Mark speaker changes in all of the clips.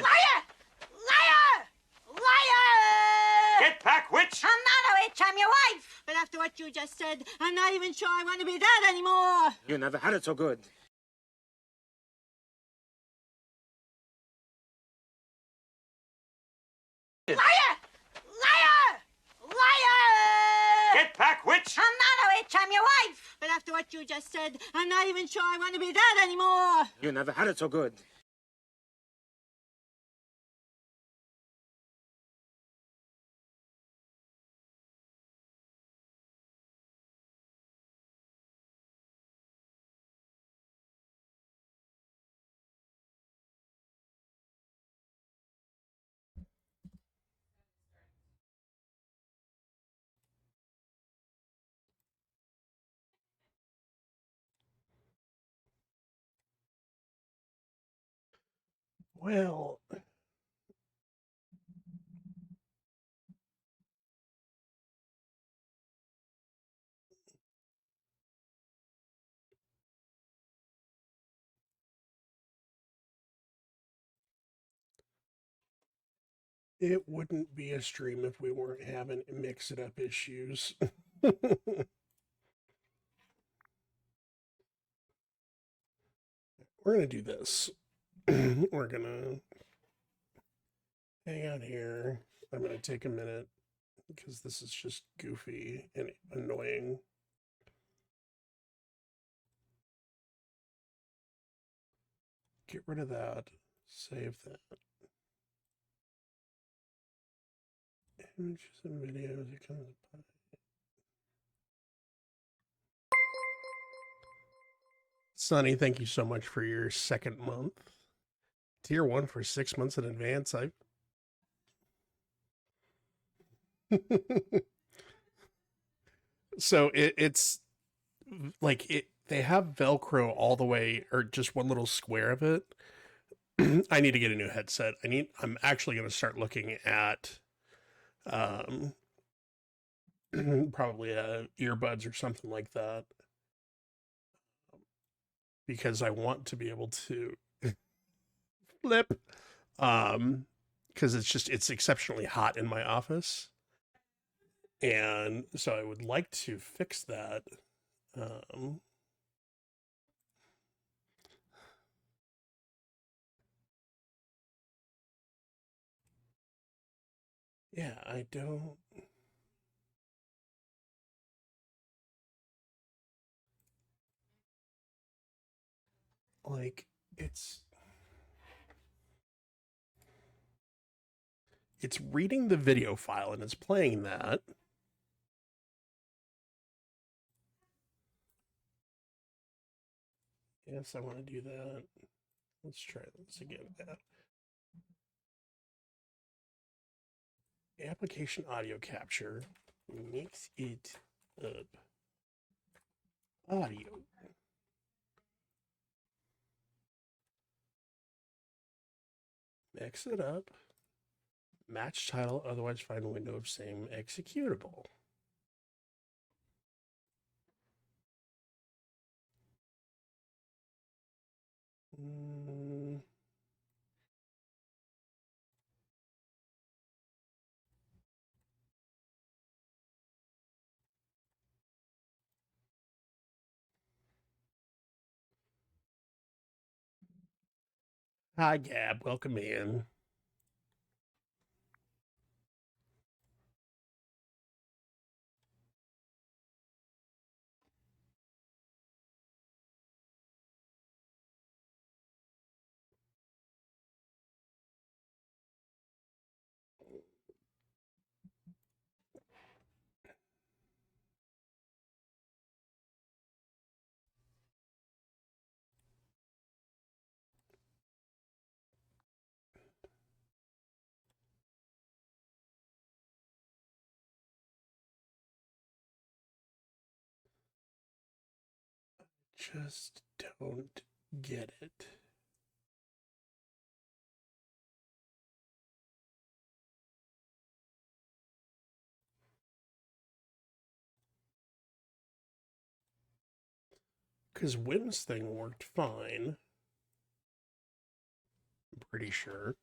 Speaker 1: Liar! Liar! Liar!
Speaker 2: Get back, witch!
Speaker 1: I'm not a witch, I'm your wife. But after what you just said, I'm not even sure I want to be that anymore.
Speaker 2: You never had it so good.
Speaker 1: Liar! Liar! Liar!
Speaker 2: Get back, witch!
Speaker 1: I'm not a witch, I'm your wife. But after what you just said, I'm not even sure I want to be that anymore.
Speaker 2: You never had it so good.
Speaker 3: Well, it wouldn't be a stream if we weren't having mix-it-up issues. We're going to do this. We're going to hang out here. I'm going to take a minute because this is just goofy and annoying. Get rid of that. Save that. Images and videos. It comes by. Sonny, thank you so much for your second month. Tier 1 for 6 months in advance. So it's like they have Velcro all the way, or just one little square of it. I need to get a new headset. I'm actually going to start looking at probably earbuds or something like that, because I want to be able to flip, because it's exceptionally hot in my office, and so I would like to fix that. Yeah, I don't. Like, it's reading the video file and it's playing that. Yes, I want to do that. Let's try this again. Application audio capture. Mix it up. Audio. Mix it up. Match title, otherwise find window of same executable. Hi, Gab. Welcome in. Just don't get it. Because Wim's thing worked fine. I'm pretty sure.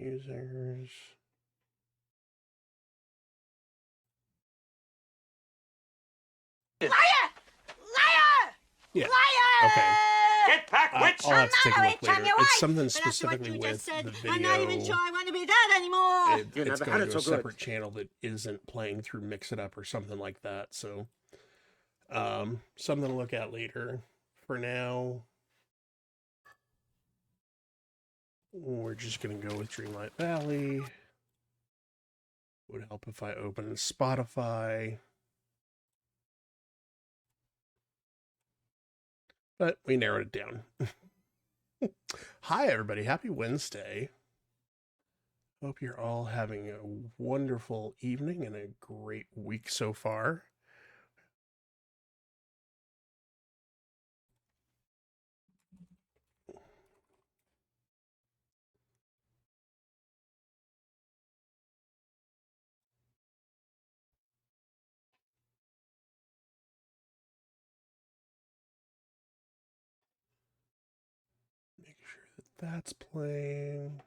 Speaker 3: users.
Speaker 1: Liar! Liar!
Speaker 3: Yeah.
Speaker 1: Liar!
Speaker 3: Okay.
Speaker 2: Get back, witch!
Speaker 3: I'll have to take a
Speaker 1: I'm
Speaker 3: look
Speaker 1: not a witch, I'm
Speaker 3: later.
Speaker 1: your
Speaker 3: It's
Speaker 1: wife.
Speaker 3: something
Speaker 1: But after what
Speaker 3: specifically
Speaker 1: you
Speaker 3: with
Speaker 1: just said,
Speaker 3: the video.
Speaker 1: I'm not even sure I want to be that anymore.
Speaker 2: You
Speaker 3: It's
Speaker 2: never
Speaker 3: going
Speaker 2: had
Speaker 3: to
Speaker 2: it
Speaker 3: a
Speaker 2: so good.
Speaker 3: separate channel that isn't playing through Mix It Up or something like that. So, something to look at later. For now, we're just going to go with Dreamlight Valley. Would help if I open Spotify. But we narrowed it down. Hi, everybody. Happy Wednesday. Hope you're all having a wonderful evening and a great week so far. Make sure that that's playing.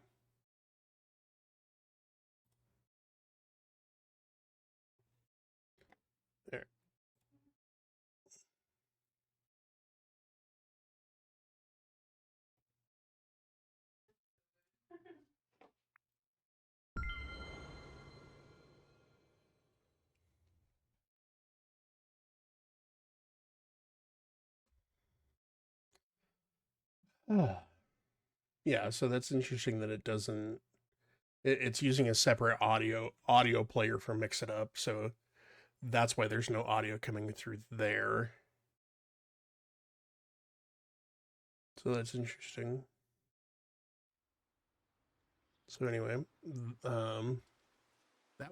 Speaker 3: There. Yeah, so that's interesting that it doesn't. It's using a separate audio player for Mix It Up, so that's why there's no audio coming through there. So that's interesting. So anyway, that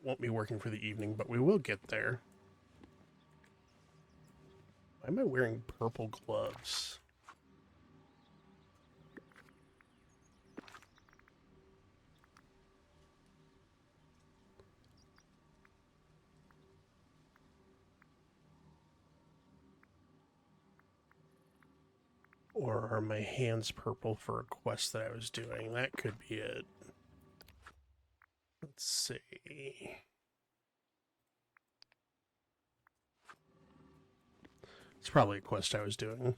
Speaker 3: won't be working for the evening, but we will get there. Why am I wearing purple gloves? Or are my hands purple for a quest that I was doing? That could be it. Let's see. It's probably a quest I was doing.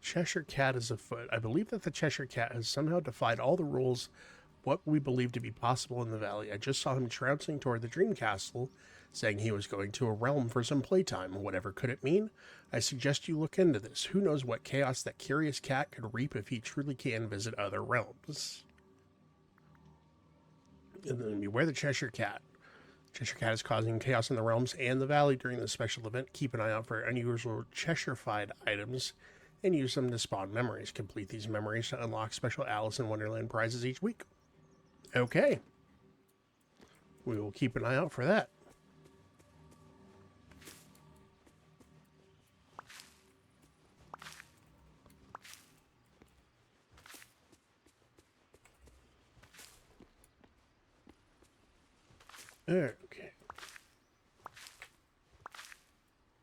Speaker 3: Cheshire Cat is afoot. I believe that the Cheshire Cat has somehow defied all the rules of what we believe to be possible in the valley. I just saw him trouncing toward the Dream Castle, saying he was going to a realm for some playtime. Whatever could it mean? I suggest you look into this. Who knows what chaos that curious cat could reap if he truly can visit other realms. And then beware the Cheshire Cat. Cheshire Cat is causing chaos in the realms and the valley during this special event. Keep an eye out for unusual Cheshire-fied items and use them to spawn memories. Complete these memories to unlock special Alice in Wonderland prizes each week. Okay. We will keep an eye out for that. Okay.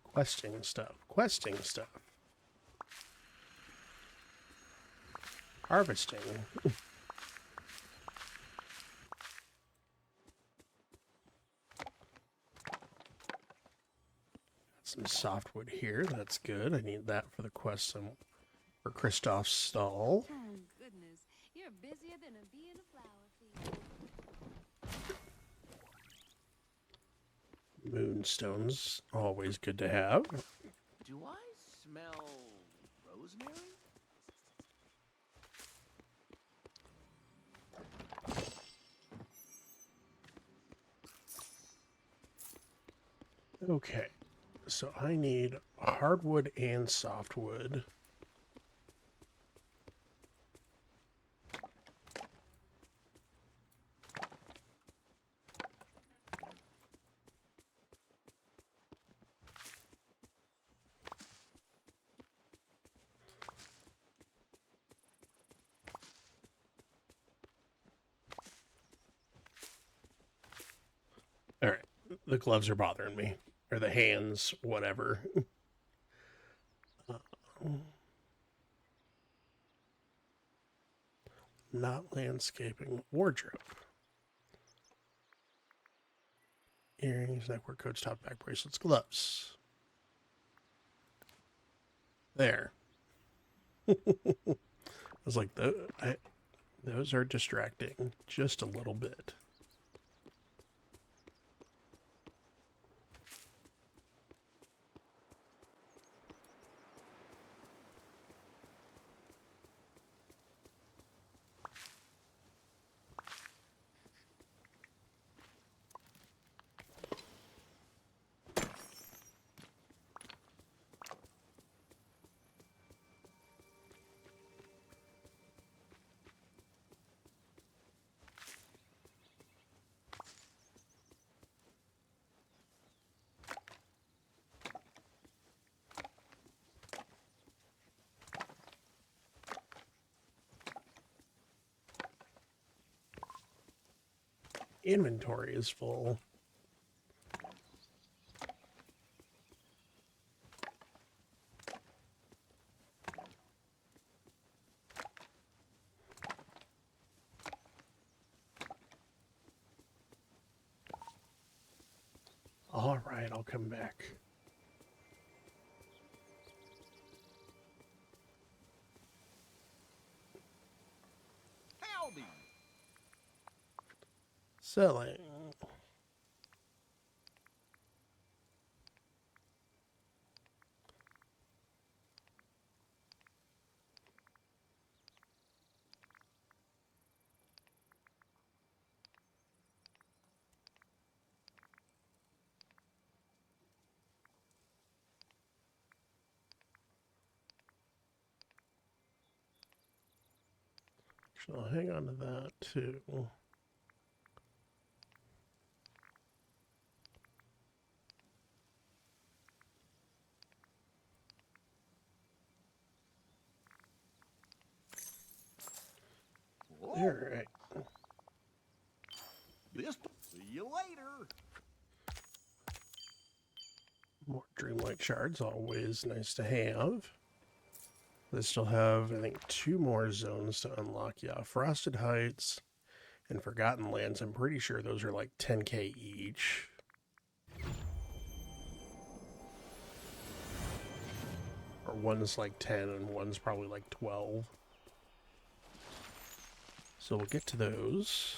Speaker 3: Questing stuff. Harvesting. Some softwood here. That's good. I need that for the quest for Kristoff's stall.
Speaker 4: Oh, goodness. You're busier than a bee in a flower field.
Speaker 3: Moonstones, always good to have.
Speaker 5: Do I smell rosemary?
Speaker 3: Okay, so I need hardwood and softwood. the gloves are bothering me, or the hands, whatever. Not landscaping. Wardrobe. Earrings, neckwear, coats, top, back, bracelets, gloves. There. I was like, those are distracting just a little bit. Inventory is full. All right, I'll come back.
Speaker 5: Howdy.
Speaker 3: Selling. So I'll hang on to that too.
Speaker 5: Whoa.
Speaker 3: All right.
Speaker 5: See you later.
Speaker 3: More Dreamlight shards, always nice to have. They still have, I think, 2 more zones to unlock. Yeah, Frosted Heights and Forgotten Lands. I'm pretty sure those are like 10k each. Or one's like 10 and one's probably like 12. So we'll get to those.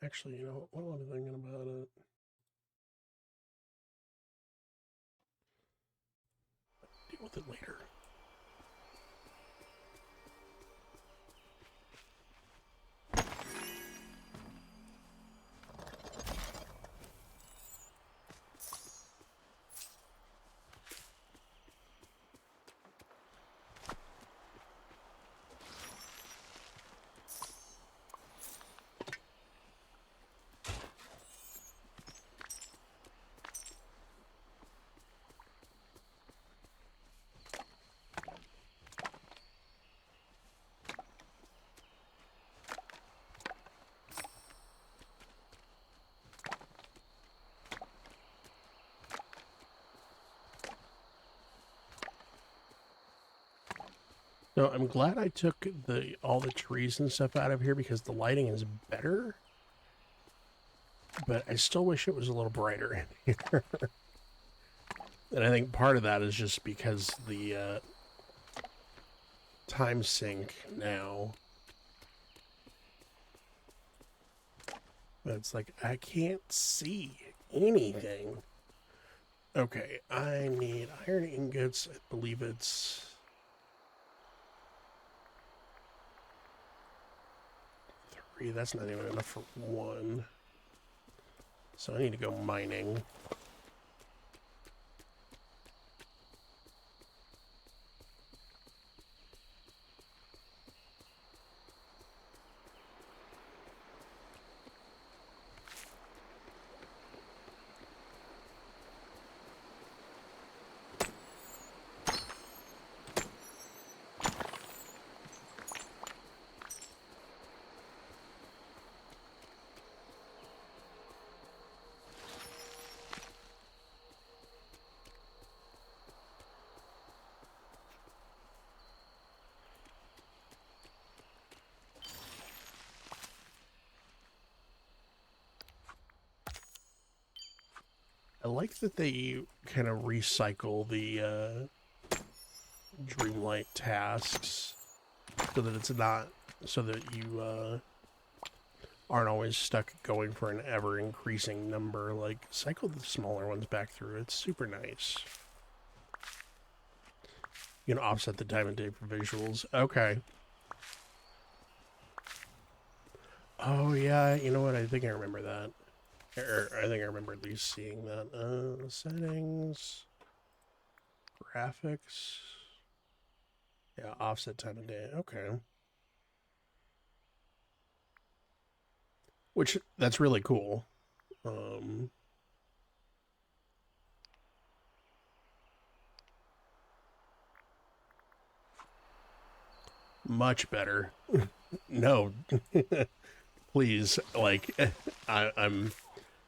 Speaker 3: Actually, you know, what am I thinking about it? Deal with it later. No, I'm glad I took all the trees and stuff out of here because the lighting is better. But I still wish it was a little brighter in here. And I think part of that is just because the time sync now. But it's like, I can't see anything. Okay, I need iron ingots. I believe it's 3. That's not even enough for 1. So I need to go mining. I like that they kind of recycle the Dreamlight tasks so that it's not, so that you aren't always stuck going for an ever-increasing number. Like, cycle the smaller ones back through. It's super nice. You can offset the time of day for visuals. Okay. Oh, yeah, you know what? I think I remember that. Or I think I remember at least seeing that. Settings. Graphics. Yeah, offset time of day. Okay. Which, that's really cool. Much better. No. Please, like, I'm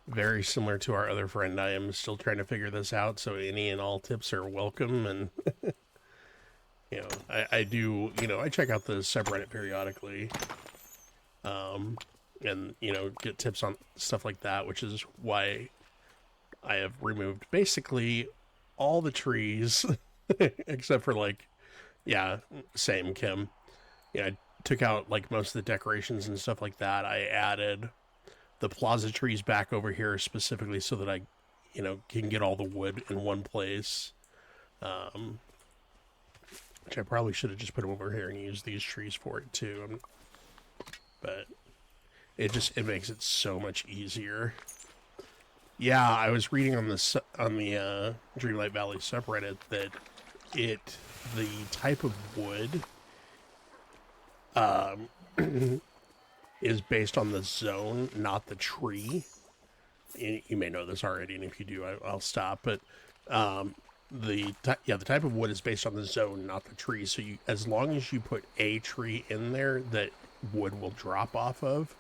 Speaker 3: very similar to our other friend. I am still trying to figure this out, so any and all tips are welcome. And, you know, I do, you know, I check out the subreddit periodically. And, you know, get tips on stuff like that, which is why I have removed basically all the trees, except for, like, yeah, same, Kim. Yeah, I took out, like, most of the decorations and stuff like that. I added the plaza trees back over here specifically so that I, you know, can get all the wood in one place. Which I probably should have just put them over here and used these trees for it too. But it makes it so much easier. Yeah, I was reading on the Dreamlight Valley subreddit that the type of wood is based on the zone, not the tree. You may know this already, and if you do, I'll stop. But the type of wood is based on the zone, not the tree. So as long as you put a tree in there that wood will drop off of,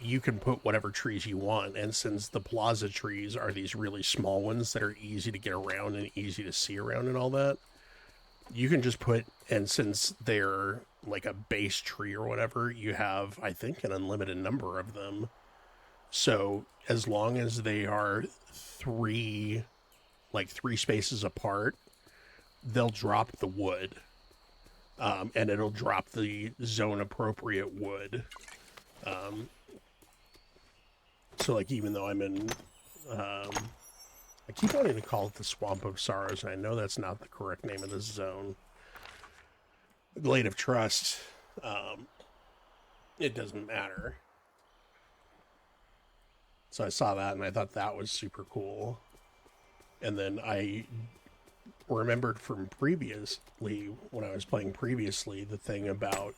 Speaker 3: you can put whatever trees you want. And since the plaza trees are these really small ones that are easy to get around and easy to see around and all that, you can just put, and since they're like a base tree or whatever, you have, I think, an unlimited number of them. So as long as they are three spaces apart, they'll drop the wood. And it'll drop the zone appropriate wood. So like, even though I'm in, I keep wanting to call it the Swamp of Sorrows, and I know that's not the correct name of this zone. Glade of Trust, it doesn't matter. So I saw that and I thought that was super cool. And then I remembered from previously, when I was playing previously, the thing about,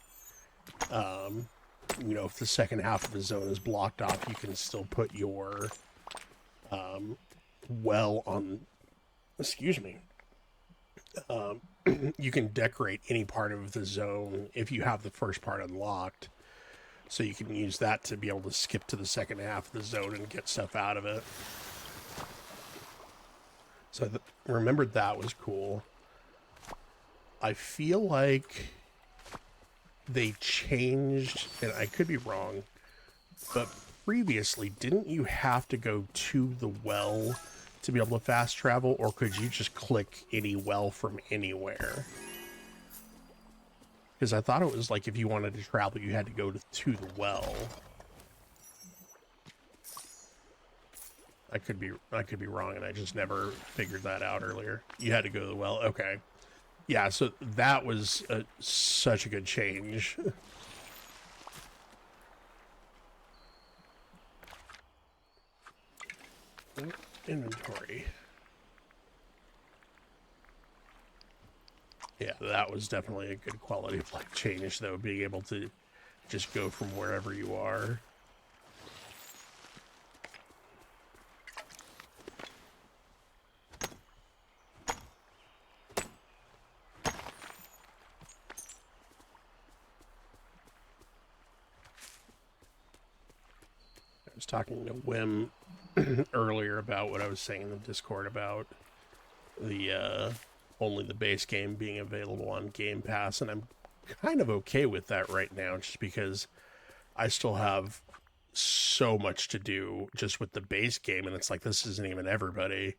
Speaker 3: you know, if the second half of the zone is blocked off, you can still put your well on, excuse me, you can decorate any part of the zone if you have the first part unlocked. So you can use that to be able to skip to the second half of the zone and get stuff out of it. So I remembered that was cool. I feel like they changed, and I could be wrong, but previously, didn't you have to go to the well to be able to fast travel, or could you just click any well from anywhere? Because I thought it was like if you wanted to travel, you had to go to the well. I could be wrong, and I just never figured that out earlier. You had to go to the well. Okay. Yeah, so that was such a good change. Inventory. Yeah, that was definitely a good quality of life change, though, being able to just go from wherever you are. I was talking to Wim earlier about what I was saying in the Discord about the only the base game being available on Game Pass, and I'm kind of okay with that right now, just because I still have so much to do just with the base game, and it's like, this isn't even everybody.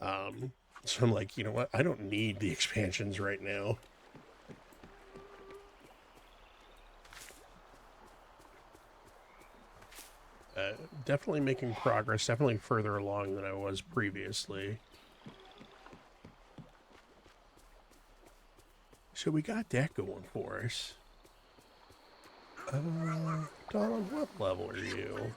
Speaker 3: So I'm like, you know what? I don't need the expansions right now. Definitely making progress, definitely further along than I was previously. So we got that going for us. Donald, what level are you?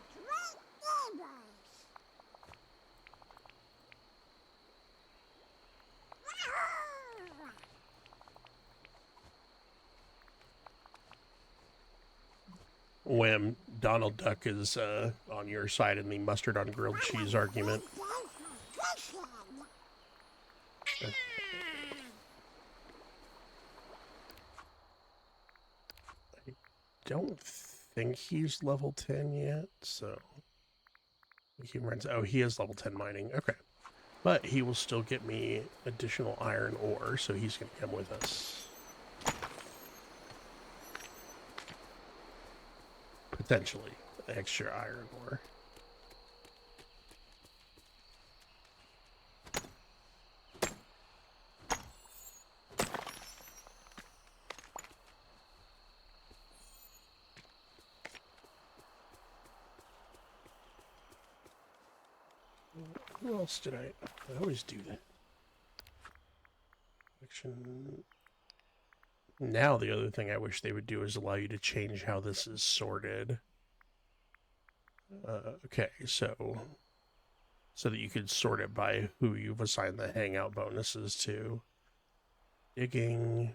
Speaker 3: Wham, Donald Duck is on your side in the mustard on grilled cheese argument. I don't think he's level 10 yet, so he runs. Oh, he is level 10 mining. Okay, but he will still get me additional iron ore, so he's going to come with us. Potentially extra iron ore. Who else did I always do that. Action. Now the other thing I wish they would do is allow you to change how this is sorted. Okay, so that you could sort it by who you've assigned the hangout bonuses to. Digging,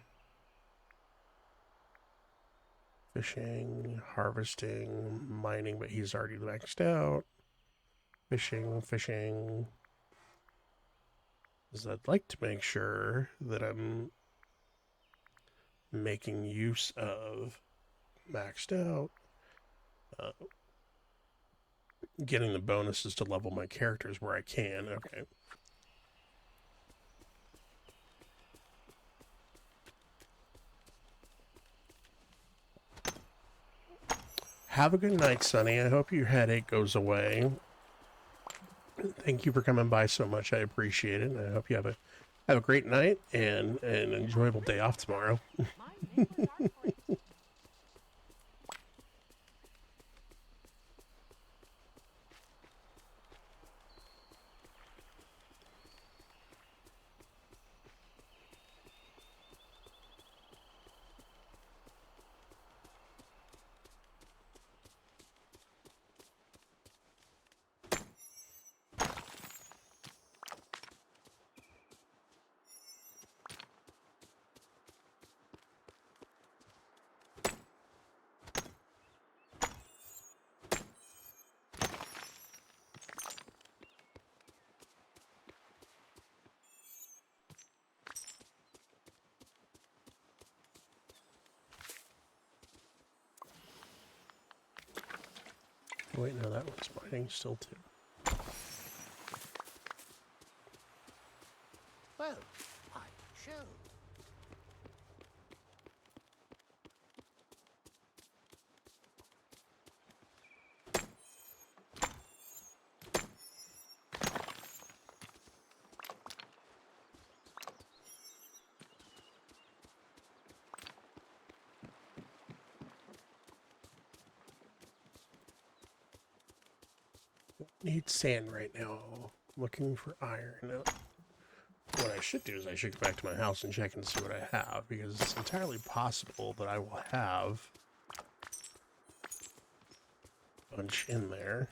Speaker 3: fishing, harvesting, mining, but he's already maxed out. Fishing. Because I'd like to make sure that I'm making use of maxed out, getting the bonuses to level my characters where I can. Okay. Have a good night, Sonny. I hope your headache goes away. Thank you for coming by so much. I appreciate it. And I hope you have a great night and an enjoyable day off tomorrow. Wait, no, that one's mining still too.
Speaker 6: Well, I showed.
Speaker 3: Need sand right now. Looking for iron. Now, what I should do is I should go back to my house and check and see what I have, because it's entirely possible that I will have a bunch in there.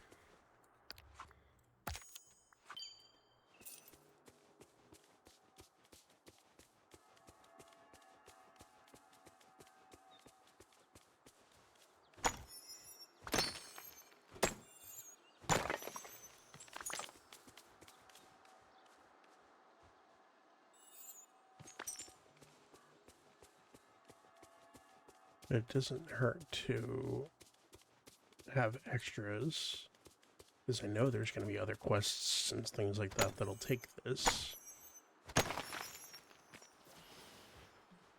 Speaker 3: It doesn't hurt to have extras, because I know there's going to be other quests and things like that that'll take this.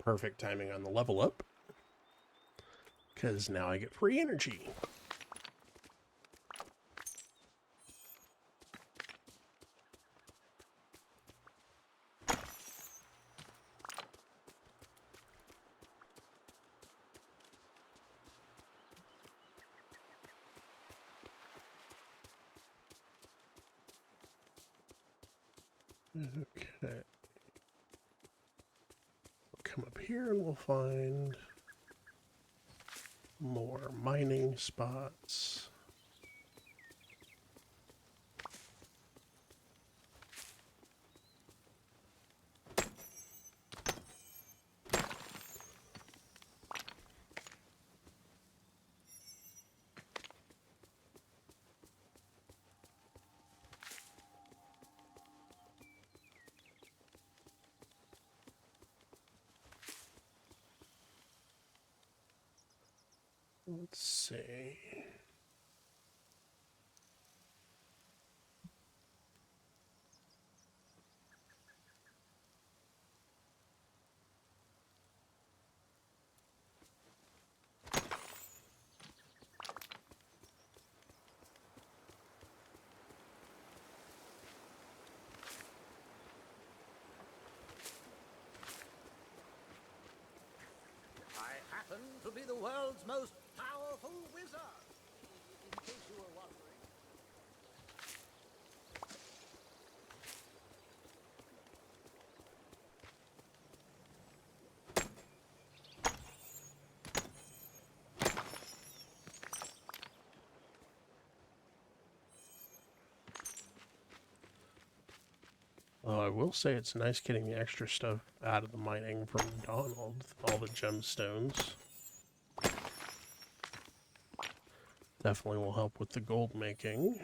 Speaker 3: Perfect timing on the level up, because now I get free energy. Okay. We'll come up here and we'll find more mining spots. Let's see.
Speaker 6: I happen to be the world's most powerful wizard. In case you were wondering.
Speaker 3: I will say it's nice getting the extra stuff out of the mining from Donald, all the gemstones. Definitely will help with the gold making.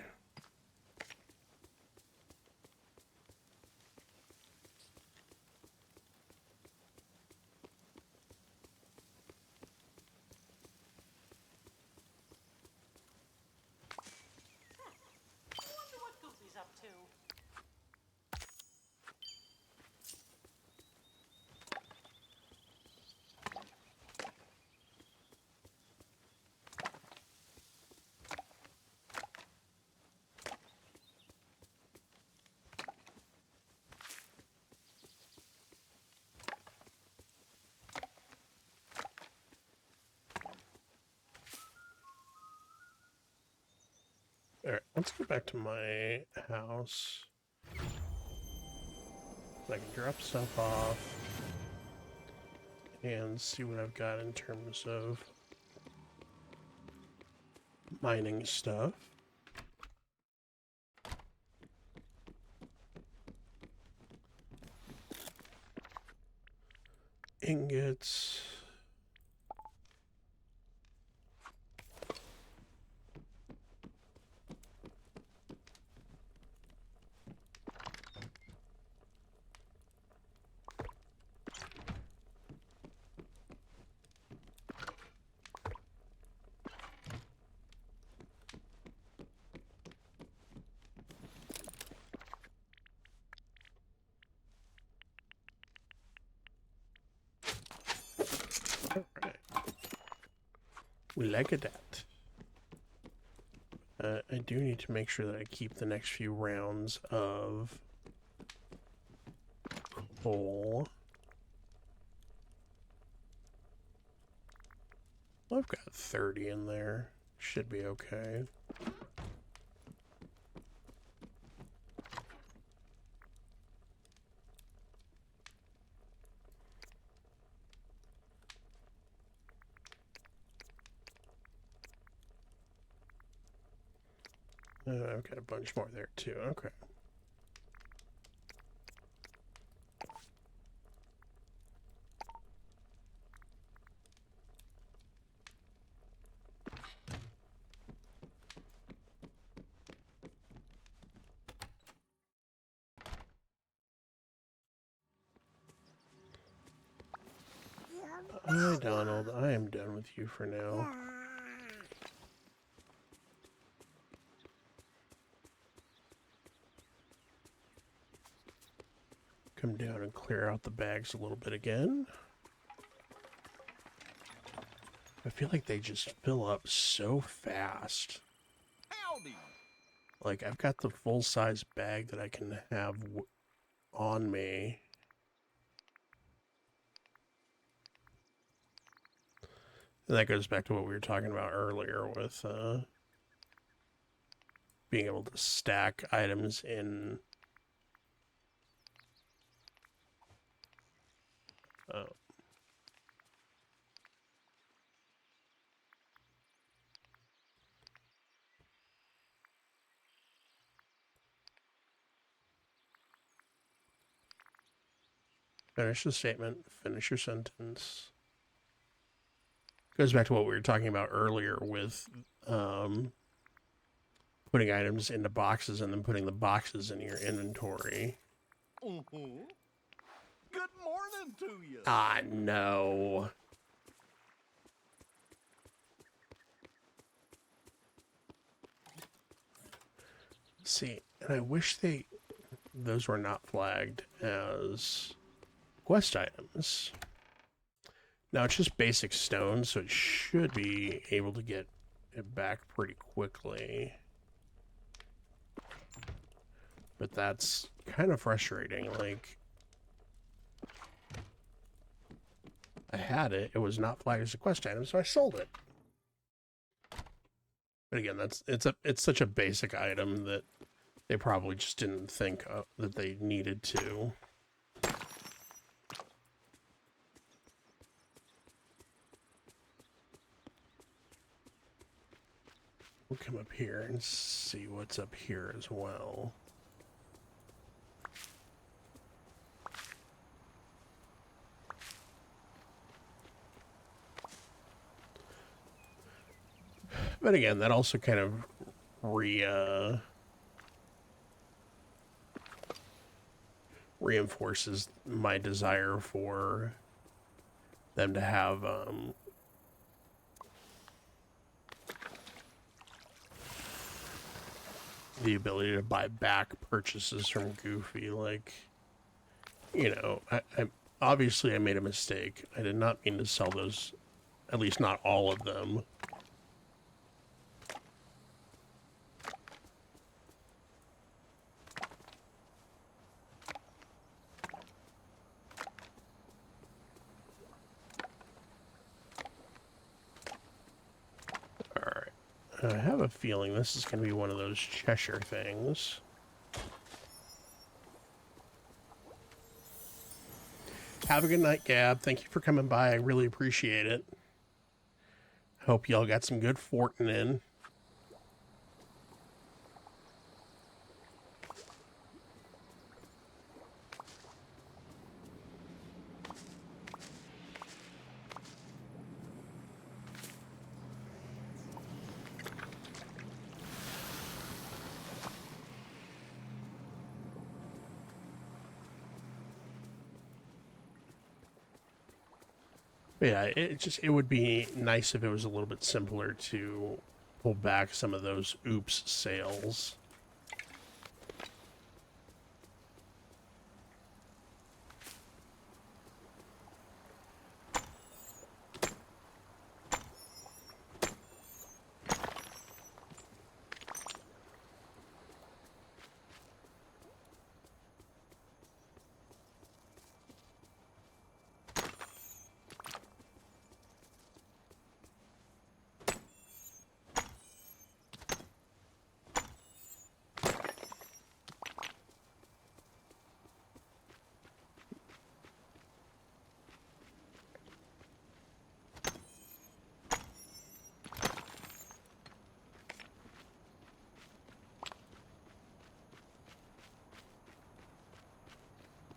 Speaker 1: I wonder what Goofy's up to.
Speaker 3: Alright, let's go back to my house. I can drop stuff off and see what I've got in terms of mining stuff. Ingots. Alright. We like it that. I do need to make sure that I keep the next few rounds of coal. I've got 30 in there. Should be okay. I've got a bunch more there too. Okay. Hi, Donald. I am done with you for now. Come down and clear out the bags a little bit again. I feel like they just fill up so fast.
Speaker 5: Howdy.
Speaker 3: Like, I've got the full-size bag that I can have on me. And that goes back to what we were talking about earlier with being able to stack items in Oh. Finish the statement. Finish your sentence. Goes back to what we were talking about earlier with putting items into boxes and then putting the boxes in your inventory.
Speaker 5: Mm-hmm. Good morning to you.
Speaker 3: Ah, no. See, and I wish those were not flagged as quest items. Now it's just basic stone, so it should be able to get it back pretty quickly. But that's kind of frustrating. Like, I had it, it was not flagged as a quest item, so I sold it. But again, it's such a basic item that they probably just didn't think that they needed to. We'll come up here and see what's up here as well. But again, that also kind of reinforces my desire for them to have the ability to buy back purchases from Goofy. Like, you know, I obviously I made a mistake. I did not mean to sell those, at least not all of them. I have a feeling this is going to be one of those Cheshire things. Have a good night, Gab. Thank you for coming by. I really appreciate it. Hope y'all got some good fortin in. Yeah, it would be nice if it was a little bit simpler to pull back some of those oops sales.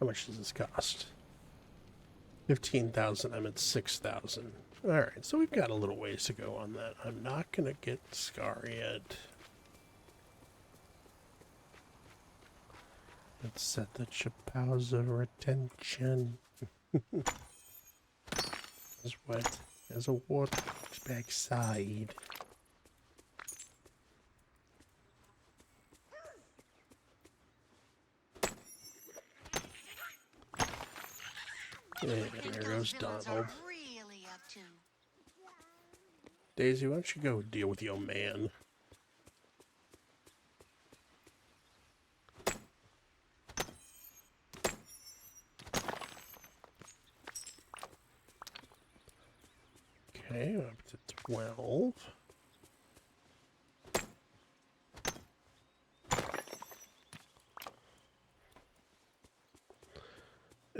Speaker 3: How much does this cost? 15,000. I'm at 6,000. All right, so we've got a little ways to go on that. I'm not gonna get Scar yet. Let's set the Chappau's of retention. As wet as a water's backside. And there goes Donald.
Speaker 7: Really up to.
Speaker 3: Daisy, why don't you go deal with the old man? Okay, up to 12.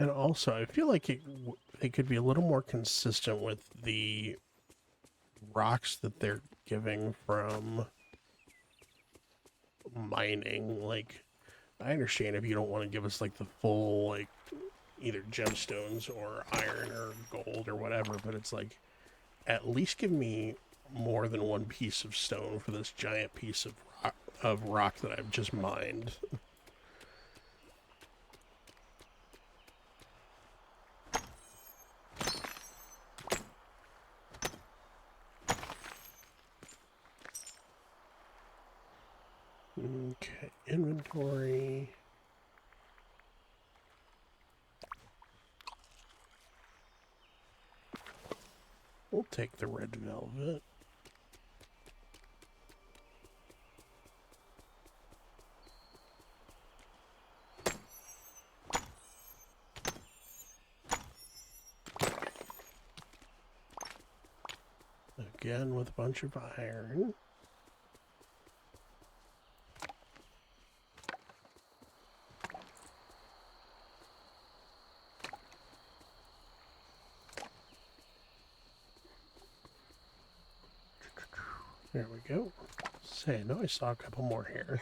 Speaker 3: And also, I feel like they could be a little more consistent with the rocks that they're giving from mining. Like, I understand if you don't want to give us like the full, like, either gemstones or iron or gold or whatever, but it's like, at least give me more than one piece of stone for this giant piece of rock that I've just mined. Okay, inventory. We'll take the red velvet. Again with a bunch of iron. There we go. Say, no, I saw a couple more here.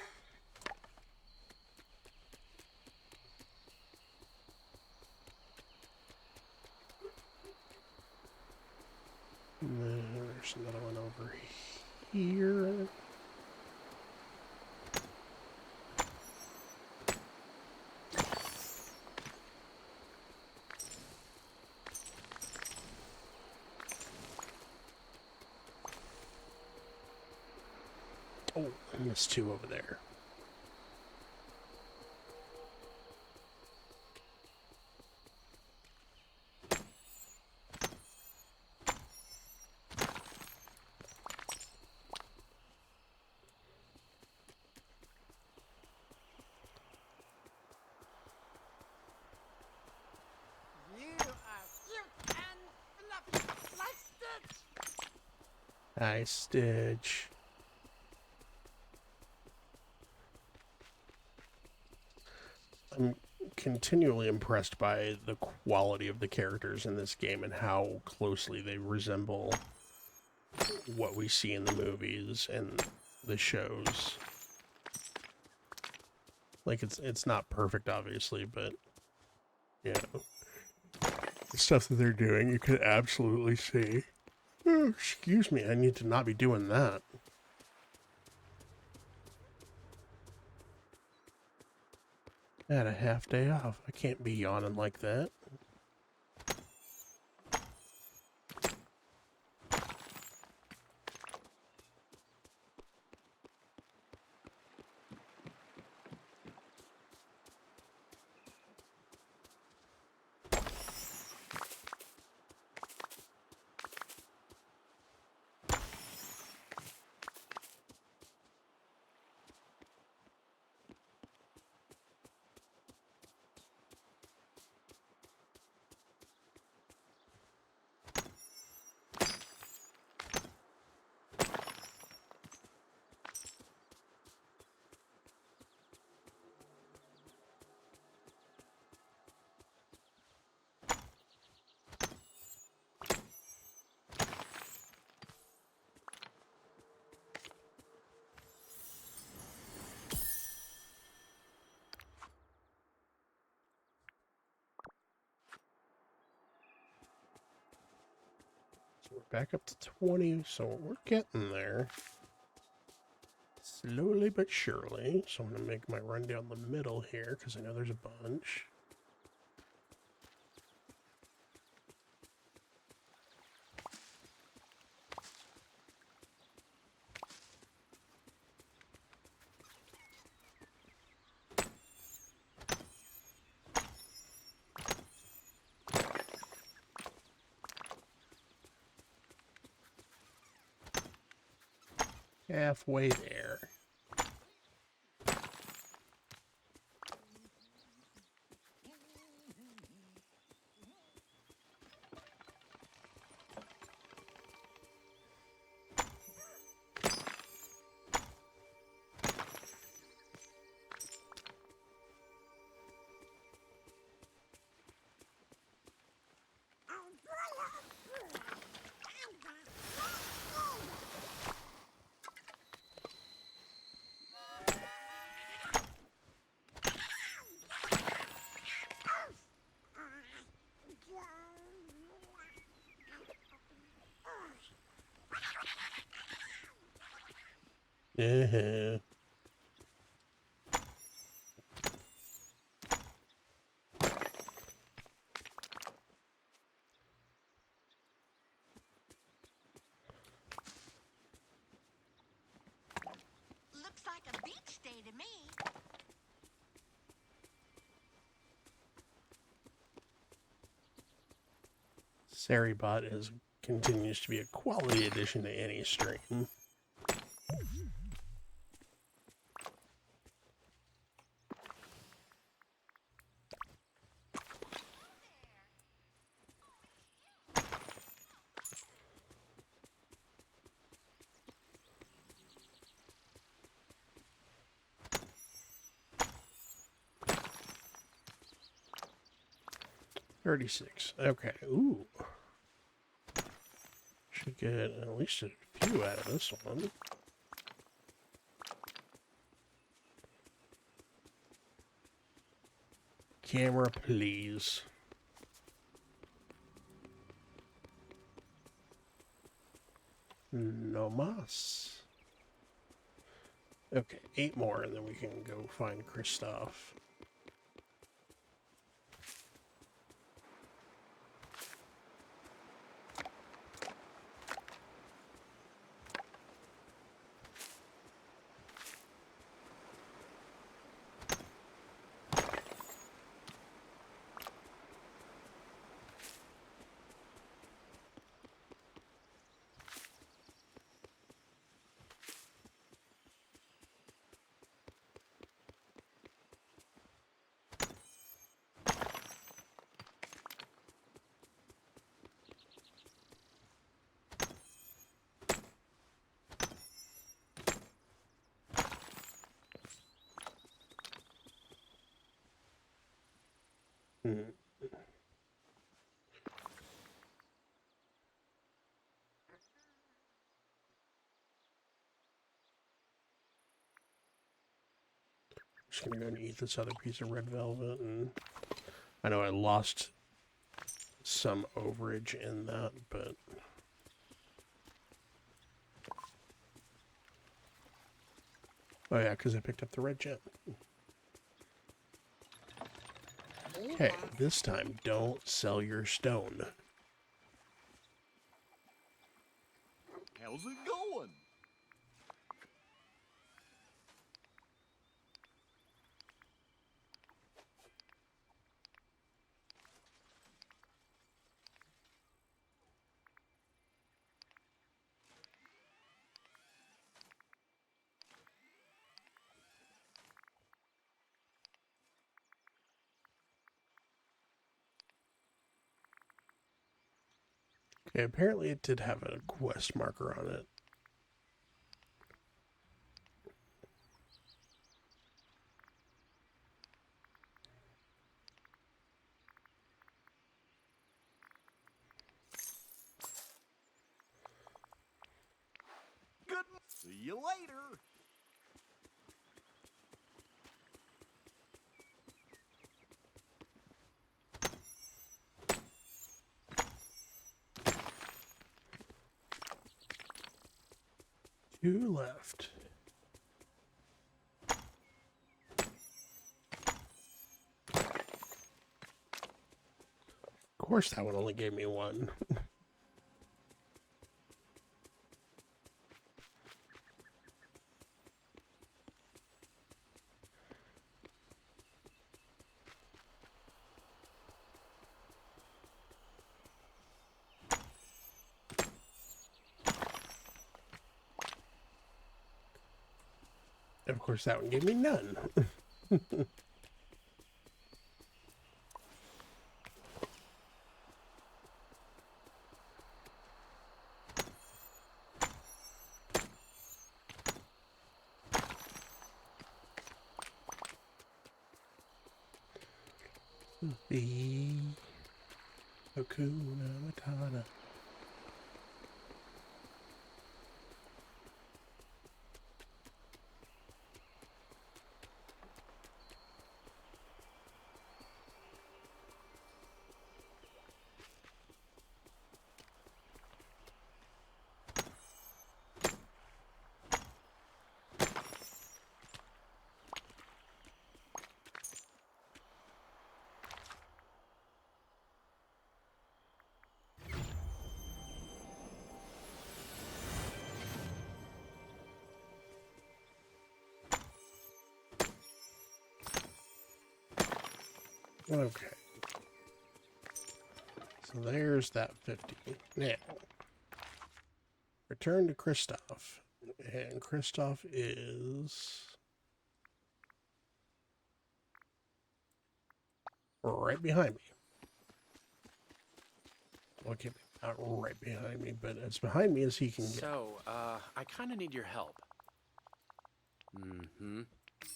Speaker 3: And then there's another one over here. Oh, I missed two over there.
Speaker 6: You are cute and fluffy like Stitch.
Speaker 3: Hi, Stitch. I'm continually impressed by the quality of the characters in this game and how closely they resemble what we see in the movies and the shows. Like, it's not perfect, obviously, but, you know, the stuff that they're doing, you could absolutely see. Oh, excuse me, I need to not be doing that. I had a half day off. I can't be yawning like that. So we're back up to 20, so we're getting there. Slowly but surely. So I'm going to make my run down the middle here, because I know there's a bunch. Halfway there. Uh-huh.
Speaker 7: Looks like a beach day to me.
Speaker 3: Saribot continues to be a quality addition to any stream. $36. Okay. Ooh. Should get at least a few out of this one. Camera, please. No mas. Okay, 8 more, and then we can go find Kristoff. Hmm. Just gonna go and eat this other piece of red velvet, and I know I lost some overage in that, but oh yeah, because I picked up the red gem. Okay, this time don't sell your stone.
Speaker 5: How's it going?
Speaker 3: Okay, apparently it did have a quest marker on it.
Speaker 5: Good. See you later.
Speaker 3: Two left. Of course that one only gave me one. Of course that one gave me none. The Hakuna Matata. Okay. So there's that 50. Now, return to Kristoff. And Kristoff is right behind me. Okay, not right behind me, but as behind me as he can get.
Speaker 8: So, I kind of need your help. Mm-hmm.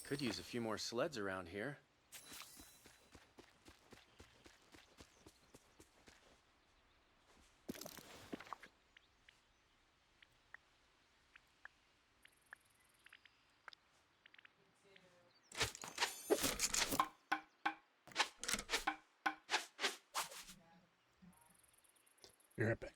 Speaker 8: Could use a few more sleds around here.
Speaker 3: You're right back.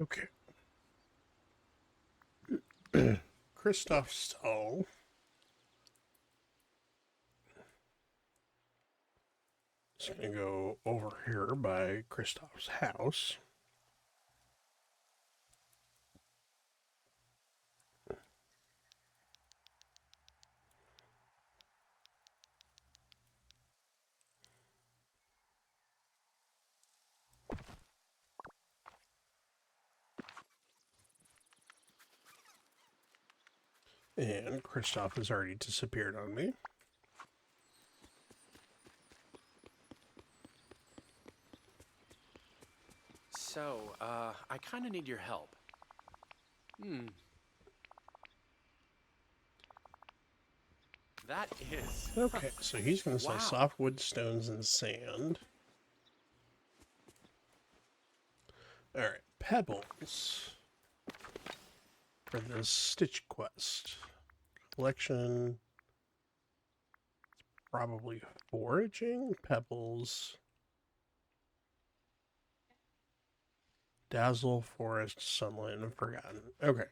Speaker 3: Okay. Kristoff stole. Just gonna go over here by Kristoff's house. And Kristoff has already disappeared on me.
Speaker 8: So, I kind of need your help. That is...
Speaker 3: Okay, so he's going to sell
Speaker 8: Wow.
Speaker 3: softwood, stones, and sand. Alright, pebbles. For the Stitch quest. Collection. Probably foraging. Pebbles. Dazzle, forest, sunlight, and forgotten. Okay.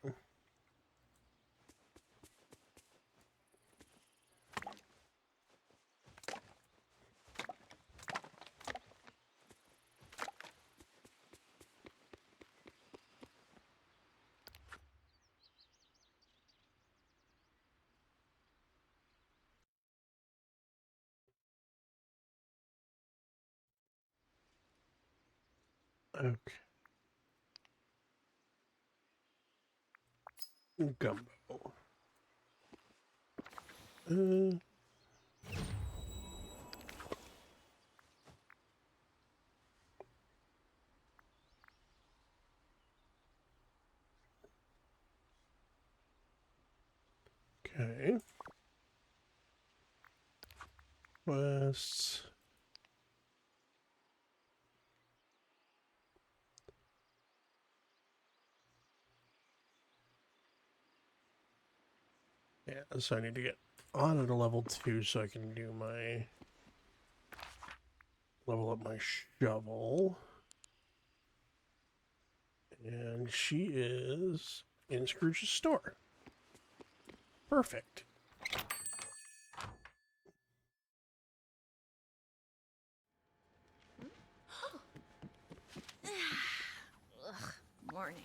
Speaker 3: Okay. Gumbo. Okay. Quests. Yeah, so I need to get on at a level 2 so I can do my level up my shovel. And she is in Scrooge's store. Perfect.
Speaker 4: Ugh, mornings.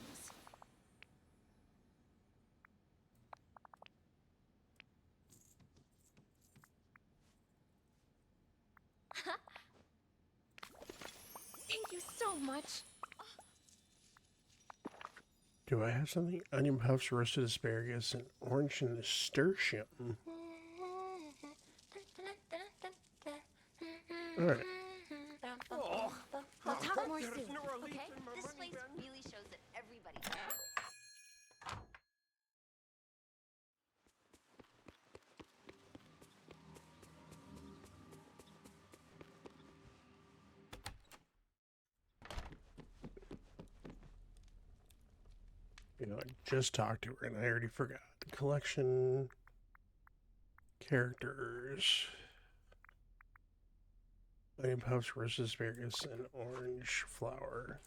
Speaker 4: Thank you so much.
Speaker 3: Do I have something? Onion puffs, roasted asparagus, and orange nasturtium. All right.
Speaker 4: We'll talk more soon, okay? This place really shows that everybody cares.
Speaker 3: You know, I just talked to her and I already forgot. Collection, characters, onion puffs, roasted asparagus, and orange flour.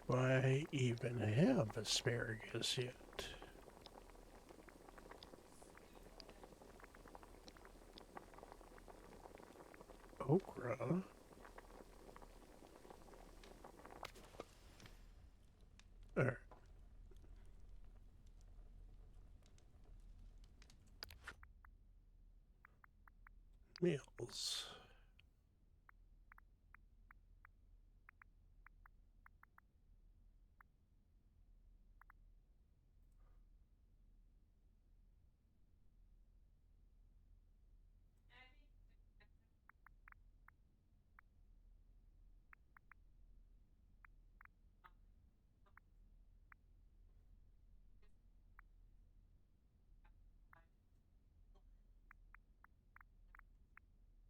Speaker 3: Do I even have asparagus yet? Okra. All right. Meals.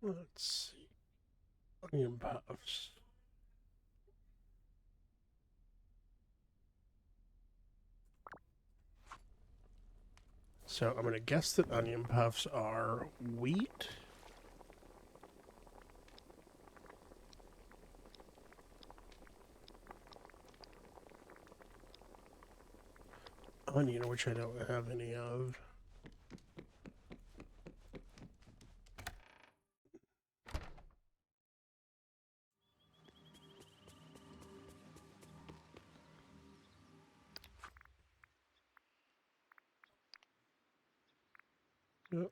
Speaker 3: Let's see. Onion puffs. So I'm going to guess that onion puffs are wheat. Onion, which I don't have any of.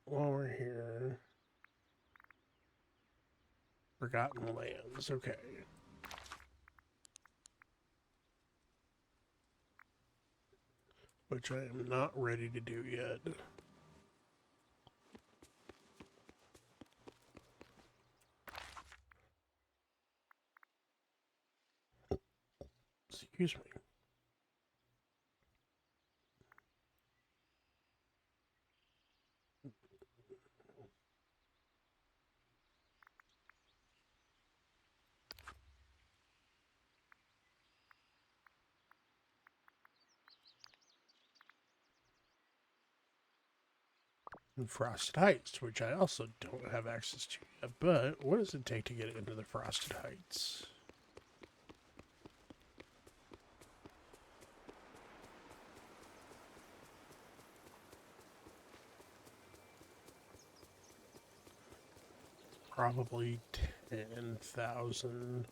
Speaker 3: While we're here, Forgotten Lands, okay. Which I am not ready to do yet. Excuse me. And Frosted Heights, which I also don't have access to yet. But what does it take to get into the Frosted Heights? Probably 10,000.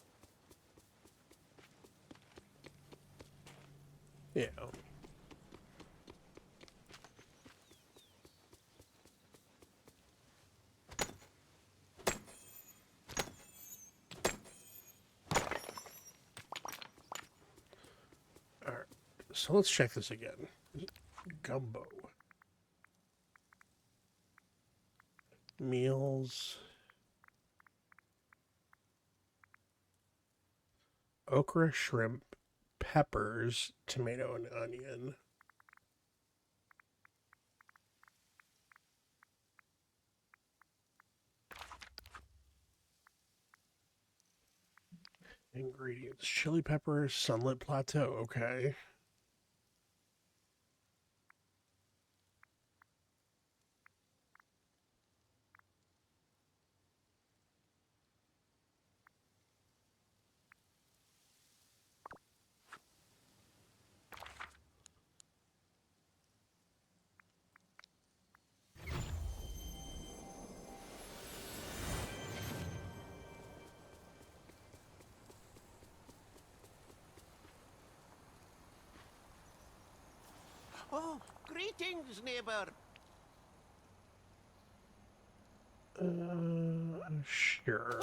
Speaker 3: Yeah. Alright, so let's check this again. Gumbo. Meals. Okra, shrimp, peppers, tomato, and onion. Ingredients. Chili peppers, Sunlit Plateau, okay.
Speaker 6: Oh, greetings, neighbor.
Speaker 3: Sure.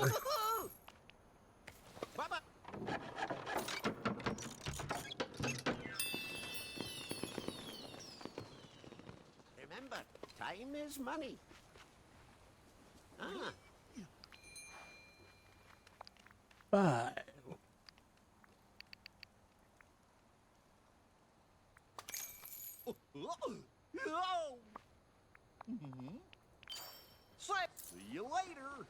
Speaker 6: Remember, time is money. Ah,
Speaker 3: 5.
Speaker 5: Oh. See you later.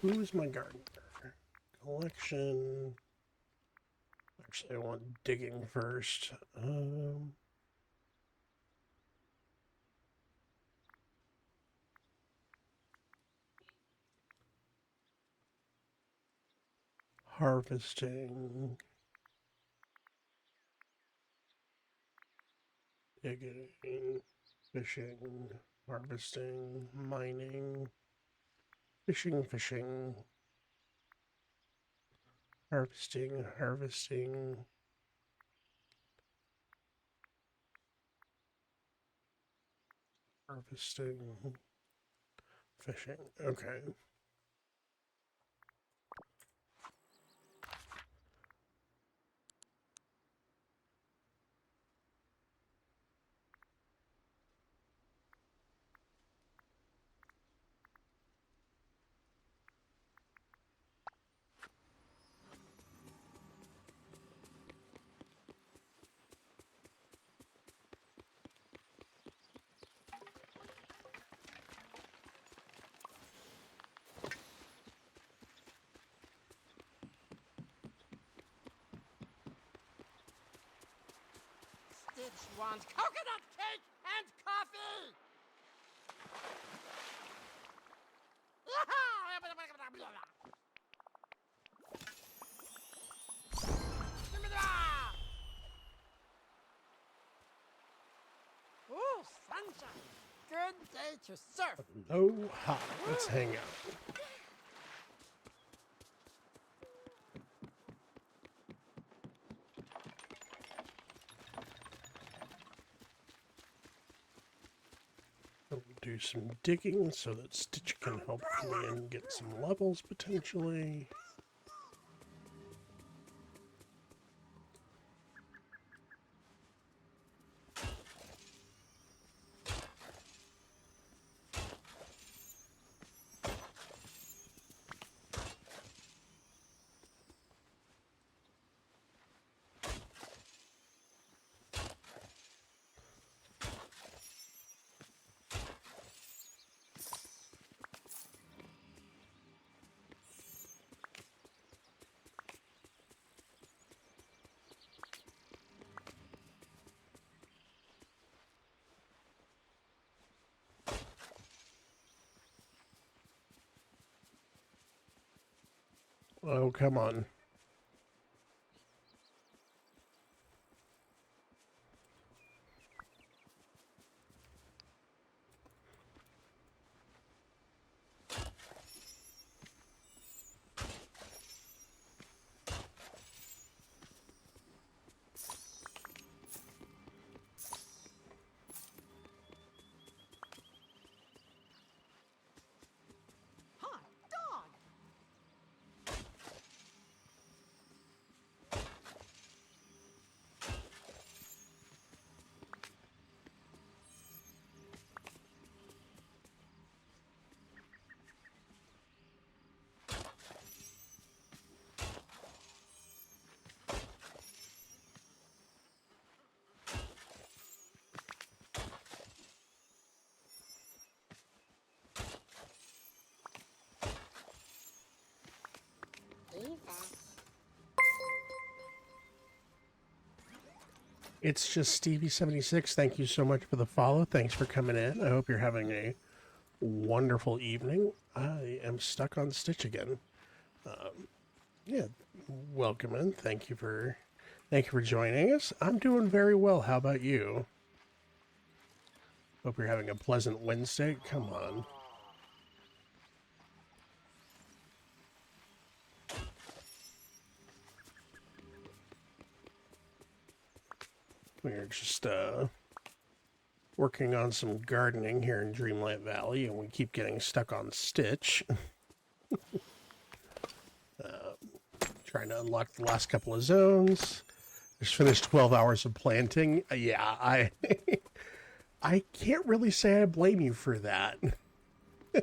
Speaker 3: Who's my gardener? Collection. Actually, I want digging first. Harvesting. Digging. Fishing. Harvesting. Mining. Fishing. Harvesting. Fishing. Okay.
Speaker 6: Stitch wants coconut cake and coffee! Ooh, sunshine! Good day to surf!
Speaker 3: Aloha. Let's hang out. I'll do some digging so that Stitch can help me and get some levels potentially. Oh, come on.
Speaker 6: Hot dog!
Speaker 3: It's just Stevie76. Thank you so much for the follow. Thanks for coming in. I hope you're having a wonderful evening. I am stuck on Stitch again. Yeah, welcome in. Thank you for joining us. I'm doing very well. How about you? Hope you're having a pleasant Wednesday. Come on. We're just working on some gardening here in Dreamlight Valley, and we keep getting stuck on Stitch. Trying to unlock the last couple of zones. Just finished 12 hours of planting. Yeah, I can't really say I blame you for that. Is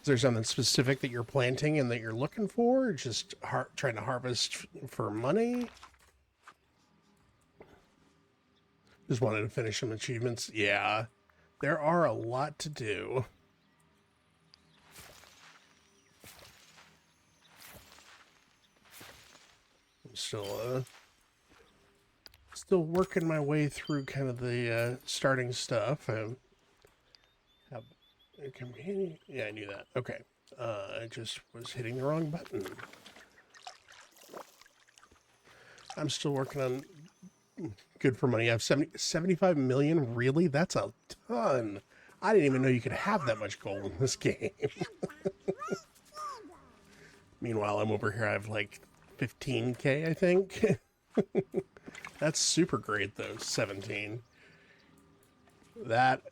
Speaker 3: there something specific that you're planting and that you're looking for? Or just trying to harvest for money? Just wanted to finish some achievements. Yeah, there are a lot to do. I'm still working my way through kind of the starting stuff. Yeah, I knew that. Okay. I just was hitting the wrong button. I'm still working on good for money. I have 75 million. Really? That's a ton. I didn't even know you could have that much gold in this game. Meanwhile, I'm over here. I have like 15K, I think. That's super great, though. 17. That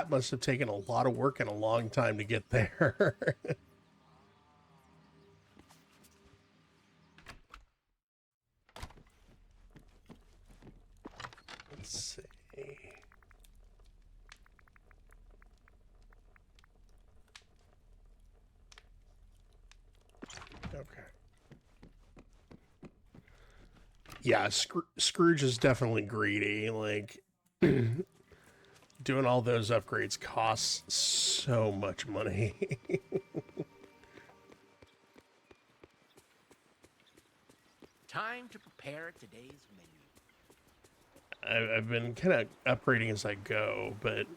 Speaker 3: must have taken a lot of work and a long time to get there. Let's see. Okay. Yeah, Scrooge is definitely greedy. Like, doing all those upgrades costs so much money.
Speaker 6: Time to prepare today's menu.
Speaker 3: I've been kind of upgrading as I go, but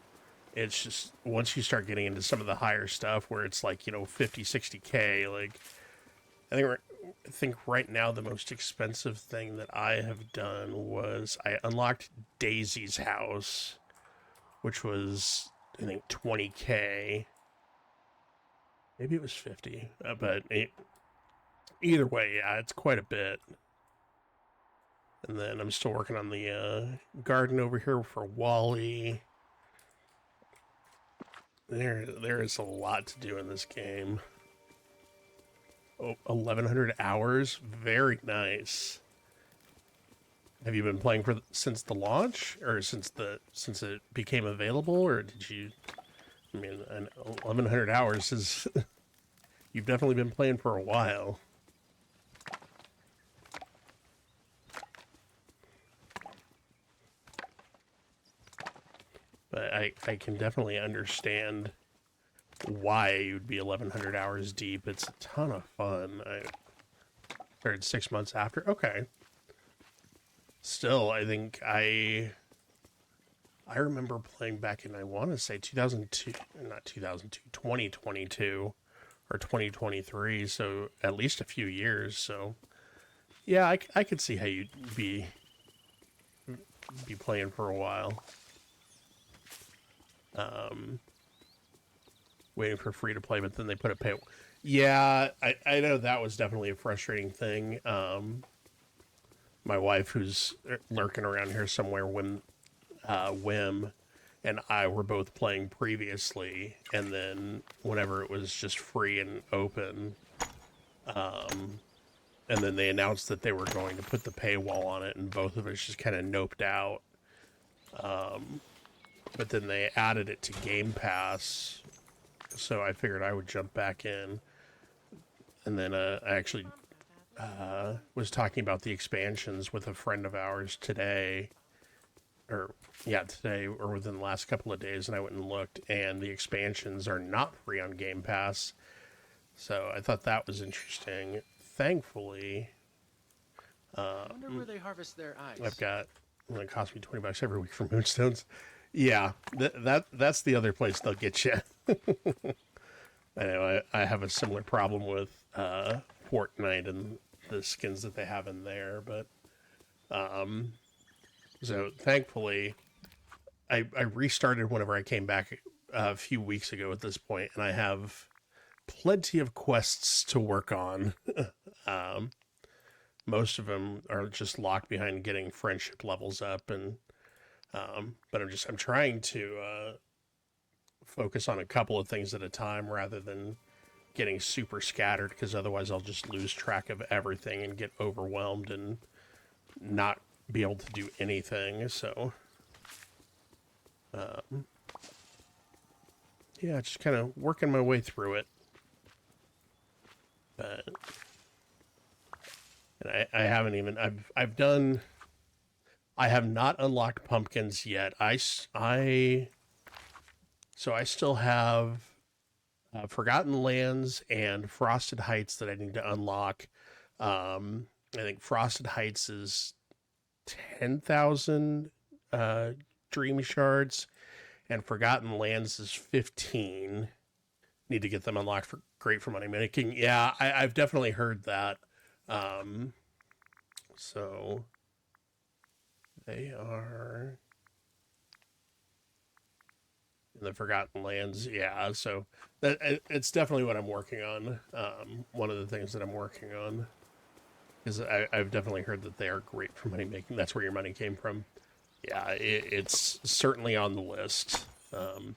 Speaker 3: it's just once you start getting into some of the higher stuff where it's like, 50, 60K, like I think right now the most expensive thing that I have done was I unlocked Daisy's house, which was, I think, 20K. Maybe it was 50, but either way, yeah, it's quite a bit. And then I'm still working on the garden over here for Wally. There is a lot to do in this game. Oh, 1,100 hours? Very nice. Have you been playing since the launch, or since it became available, or did you? I mean, 1,100 hours is. You've definitely been playing for a while. But I can definitely understand why you'd be 1,100 hours deep. It's a ton of fun. I started 6 months after. Okay. Still, I think I remember playing back in, I want to say 2002, not 2002, 2022 or 2023. So at least a few years. So yeah, I could see how you'd be playing for a while. Waiting for free to play, but then they put a pay. Yeah, I know that was definitely a frustrating thing. My wife, who's lurking around here somewhere, Wim, and I were both playing previously, and then whenever it was just free and open, and then they announced that they were going to put the paywall on it, and both of us just kind of noped out. But then they added it to Game Pass, so I figured I would jump back in. And then I actually was talking about the expansions with a friend of ours today, or within the last couple of days, and I went and looked, and the expansions are not free on Game Pass. So I thought that was interesting. Thankfully,
Speaker 8: I wonder where they harvest their ice.
Speaker 3: It cost me $20 every week for Moonstones. Yeah, that's the other place they'll get you. I know I have a similar problem with Fortnite and the skins that they have in there, but so thankfully I restarted whenever I came back a few weeks ago at this point, and I have plenty of quests to work on. most of them are just locked behind getting friendship levels up, and but I'm trying to focus on a couple of things at a time rather than getting super scattered, because otherwise I'll just lose track of everything and get overwhelmed and not be able to do anything. So yeah, just kind of working my way through it. But and I haven't even I have not unlocked pumpkins yet. So I still have Forgotten Lands and Frosted Heights that I need to unlock. I think Frosted Heights is 10,000 dream shards, and Forgotten Lands is 15. Need to get them unlocked for great for money making. Yeah, I've definitely heard that. So they are in the Forgotten Lands. Yeah, so it's definitely what I'm working on. One of the things that I'm working on is I've definitely heard that they are great for money making. That's where your money came from. Yeah, it's certainly on the list. So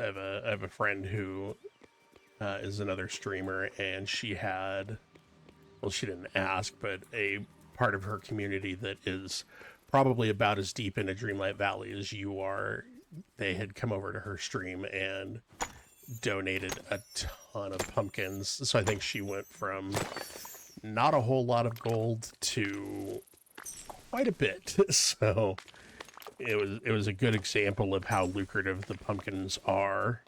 Speaker 3: I have a friend who is another streamer, and she had, well, she didn't ask, but a part of her community that is probably about as deep into Dreamlight Valley as you are, they had come over to her stream and donated a ton of pumpkins. So I think she went from not a whole lot of gold to quite a bit. So it was a good example of how lucrative the pumpkins are.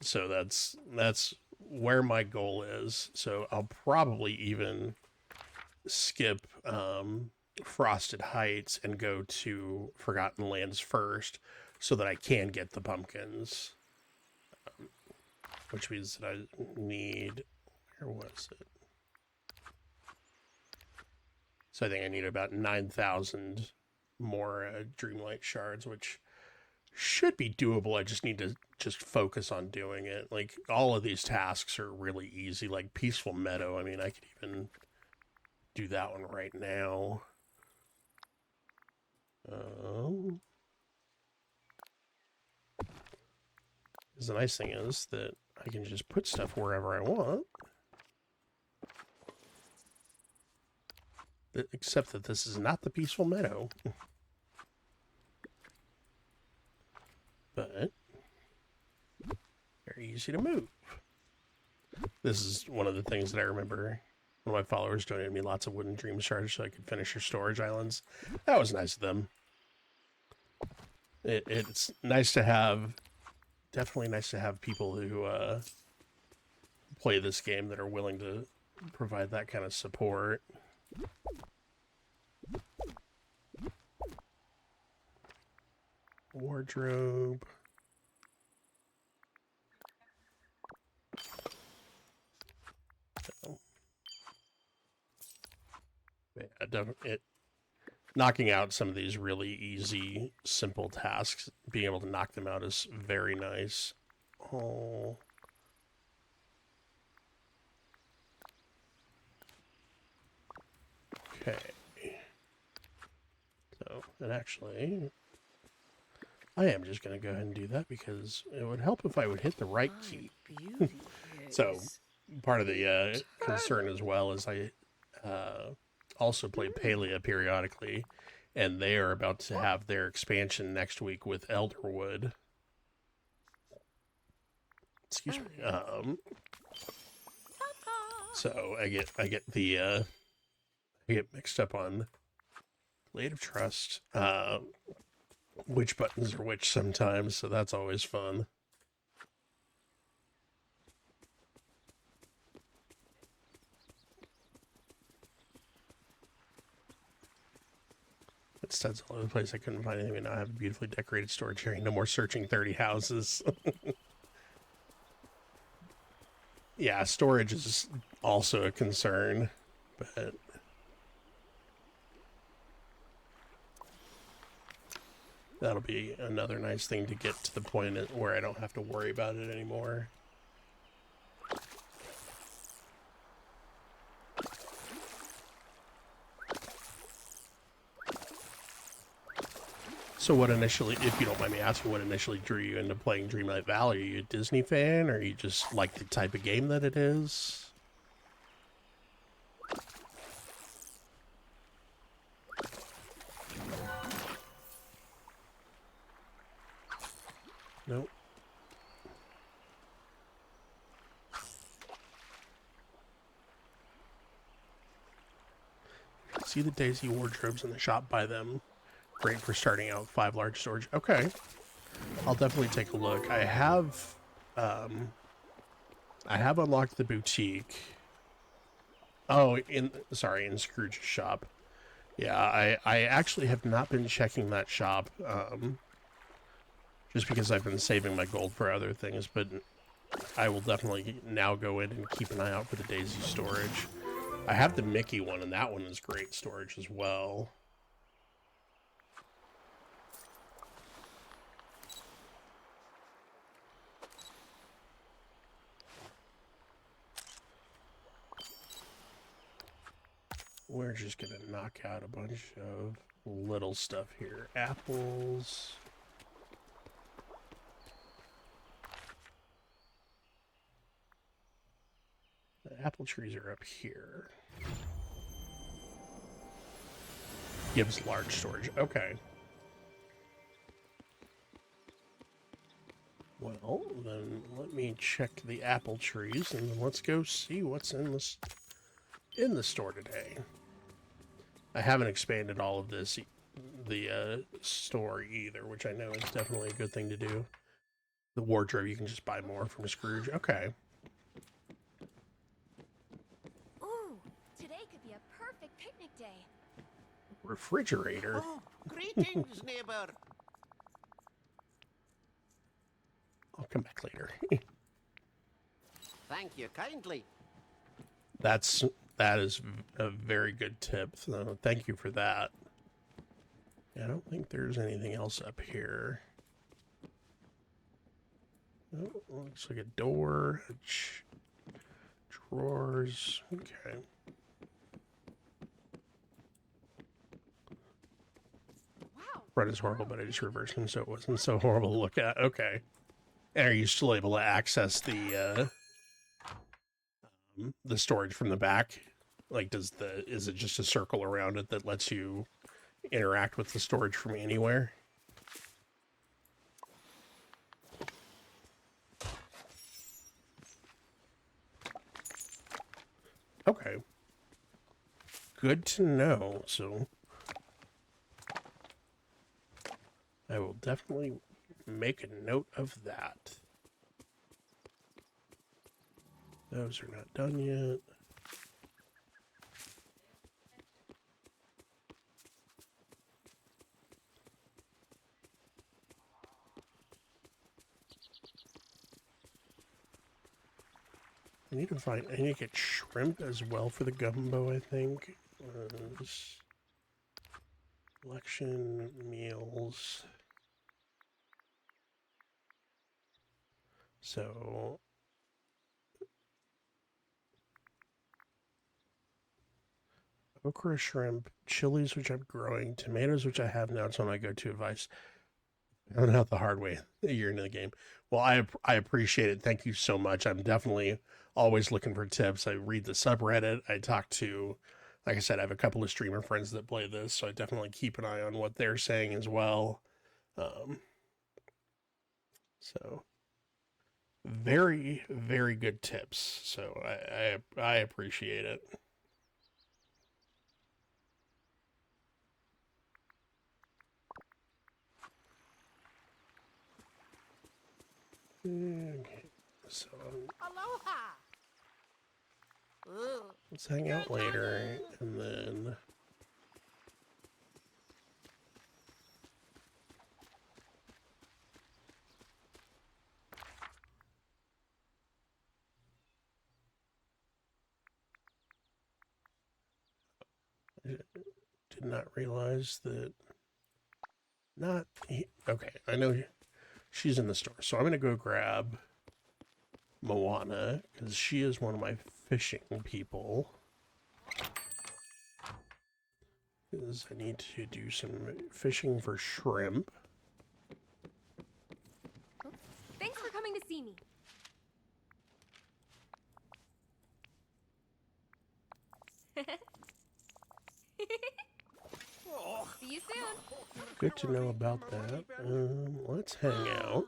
Speaker 3: So that's where my goal is. So I'll probably even skip Frosted Heights and go to Forgotten Lands first, so that I can get the pumpkins. Which means that I need, where was it? So I think I need about 9,000 more Dreamlight shards, which should be doable. I just need to focus on doing it. Like, all of these tasks are really easy. Like Peaceful Meadow, I mean, I could even do that one right now. The nice thing is that I can just put stuff wherever I want. Except that this is not the Peaceful Meadow. But very easy to move. This is one of the things that I remember one of my followers donated me lots of wooden dream shards so I could finish her storage islands. That was nice of them. It's nice to have, definitely nice to have people who play this game that are willing to provide that kind of support. Wardrobe. Knocking out some of these really easy, simple tasks, being able to knock them out is very nice. Oh. Okay. So, and actually, I am just going to go ahead and do that because it would help if I would hit the right key. So, part of the concern as well is I also play Palia periodically, and they are about to have their expansion next week with Elderwood. Excuse me. So I get mixed up on Blade of Trust, which buttons are which sometimes, so that's always fun. Studs all over the place. I couldn't find anything. Now I have a beautifully decorated storage area. No more searching 30 houses. Yeah, storage is also a concern, but That'll be another nice thing to get to the point where I don't have to worry about it anymore. So what initially, if you don't mind me asking, what initially drew you into playing Dreamlight Valley? Are you a Disney fan, or you just like the type of game that it is? Nope. See the Daisy wardrobes in the shop, buy them. Great for starting out. 5 large storage. Okay. I'll definitely take a look. I have unlocked the boutique. Oh, in Scrooge's shop. Yeah, I actually have not been checking that shop, just because I've been saving my gold for other things, but I will definitely now go in and keep an eye out for the Daisy storage. I have the Mickey one, and that one is great storage as well. We're just gonna knock out a bunch of little stuff here. Apples. The apple trees are up here. Gives large storage. Okay. Well, then let me check the apple trees and let's go see what's in the store today. I haven't expanded all of this, the store either, which I know is definitely a good thing to do. The wardrobe, you can just buy more from Scrooge. Okay.
Speaker 4: Ooh, today could be a perfect picnic day.
Speaker 3: Refrigerator.
Speaker 5: Oh, greetings, neighbor.
Speaker 3: I'll come back later.
Speaker 5: Thank you kindly.
Speaker 3: That is a very good tip. So thank you for that. I don't think there's anything else up here. Oh, looks like a door, drawers. Okay.
Speaker 4: Wow.
Speaker 3: Front is horrible, but I just reversed him so it wasn't so horrible to look at. Okay. And are you still able to access the storage from the back? Like, is it just a circle around it that lets you interact with the storage from anywhere? Okay. Good to know. So I will definitely make a note of that. Those are not done yet. I need to get shrimp as well for the gumbo, I think. Selection meals. So okra, shrimp, chilies, which I'm growing, tomatoes, which I have now. It's on my go-to advice. I found out the hard way a year into the game. Well, I appreciate it. Thank you so much. I'm definitely always looking for tips. I read the subreddit. I talk to, like I said, I have a couple of streamer friends that play this, so I definitely keep an eye on what they're saying as well. So very, very good tips. So I appreciate it. Okay, so
Speaker 5: Aloha.
Speaker 3: let's hang out later, and then I did not realize that not... Okay, I know she's in the store. So I'm going to go grab Moana, because she is one of my fishing people. Because I need to do some fishing for shrimp.
Speaker 4: Thanks for coming to see me. See you soon.
Speaker 3: Good to know about that. Let's hang out.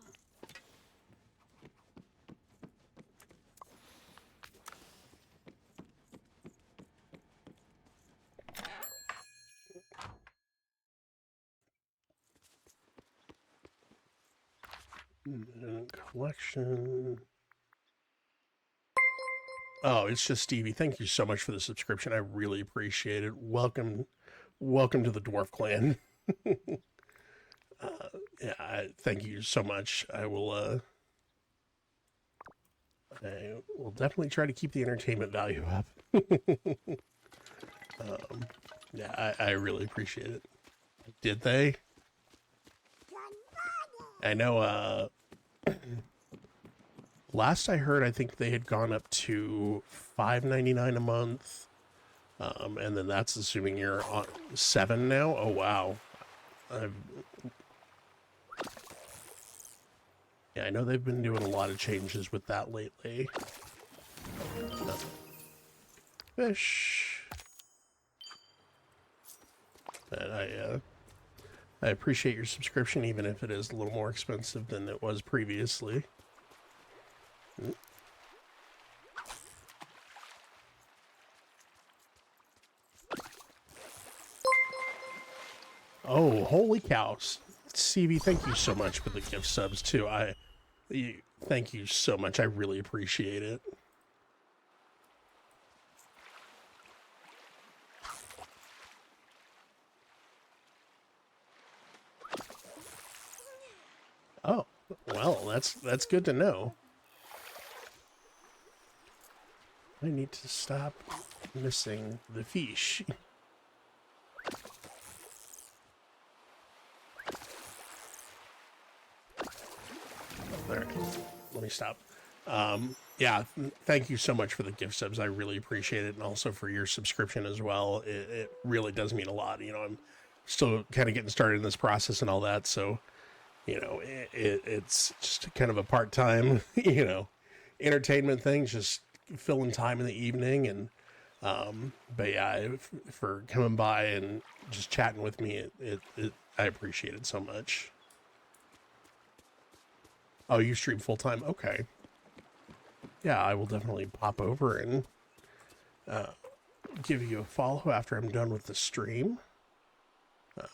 Speaker 3: Collection. Oh, it's just Stevie. Thank you so much for the subscription. I really appreciate it. Welcome to the Dwarf Clan. Yeah, thank you so much. I will definitely try to keep the entertainment value up. Yeah, I really appreciate it. Did they? I know, last I heard, I think they had gone up to $5.99 a month. And then that's assuming you're on 7 now. Oh, wow. Yeah, I know they've been doing a lot of changes with that lately. Fish. But I appreciate your subscription, even if it is a little more expensive than it was previously. Oh, holy cows. CV, thank you so much for the gift subs, too. Thank you so much. I really appreciate it. Oh, well, that's good to know. I need to stop missing the fish. All right, let me stop. Yeah, thank you so much for the gift subs. I really appreciate it, and also for your subscription as well. It really does mean a lot. You know, I'm still kind of getting started in this process and all that, so you know, it's just kind of a part-time, you know, entertainment thing, just filling time in the evening. And but yeah, for coming by and just chatting with me, I appreciate it so much. Oh, you stream full-time? Okay. Yeah, I will definitely pop over and give you a follow after I'm done with the stream.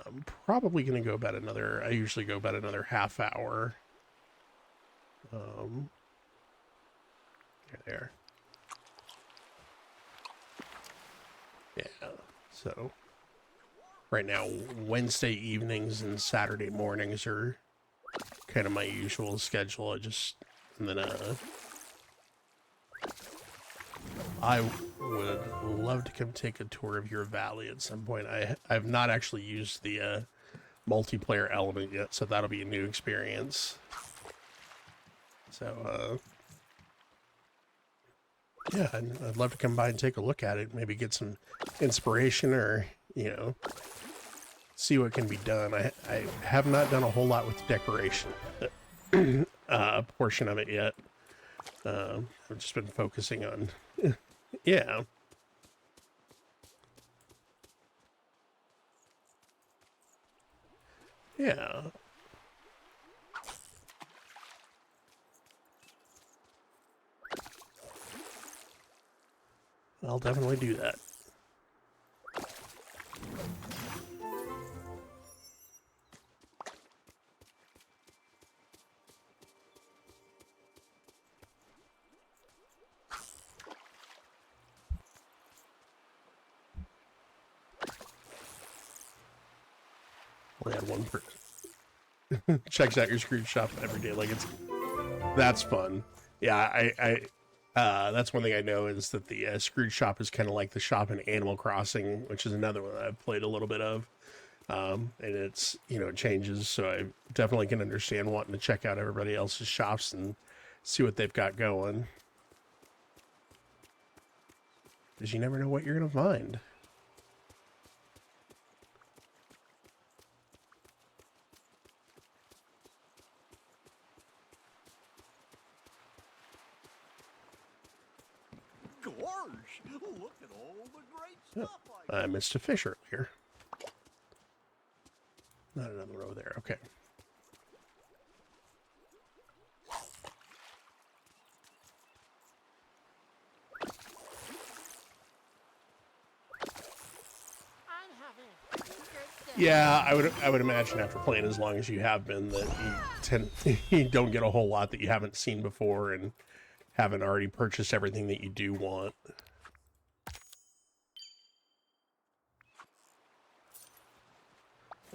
Speaker 3: I'm probably going to go about another... I usually go about another half hour. There. Yeah, so... Right now, Wednesday evenings and Saturday mornings are kind of my usual schedule. And then, I would love to come take a tour of your valley at some point. I've not actually used the multiplayer element yet, so that'll be a new experience. So, yeah, I'd love to come by and take a look at it, maybe get some inspiration or, you know, see what can be done. I have not done a whole lot with the decoration portion of it yet. I've just been focusing on... Yeah. Yeah. I'll definitely do that. Only had one person checks out your Scrooge shop every day. Like that's fun. Yeah, that's one thing I know is that the Scrooge shop is kind of like the shop in Animal Crossing, which is another one I've played a little bit of. And it's, it changes. So I definitely can understand wanting to check out everybody else's shops and see what they've got going. Because you never know what you're going to find.
Speaker 6: Gosh, look at all the great stuff I
Speaker 3: I missed a fish earlier. Not another row there. Okay.
Speaker 5: I'm having a good day.
Speaker 3: Yeah, I would imagine after playing as long as you have been that you don't get a whole lot that you haven't seen before and haven't already purchased everything that you do want.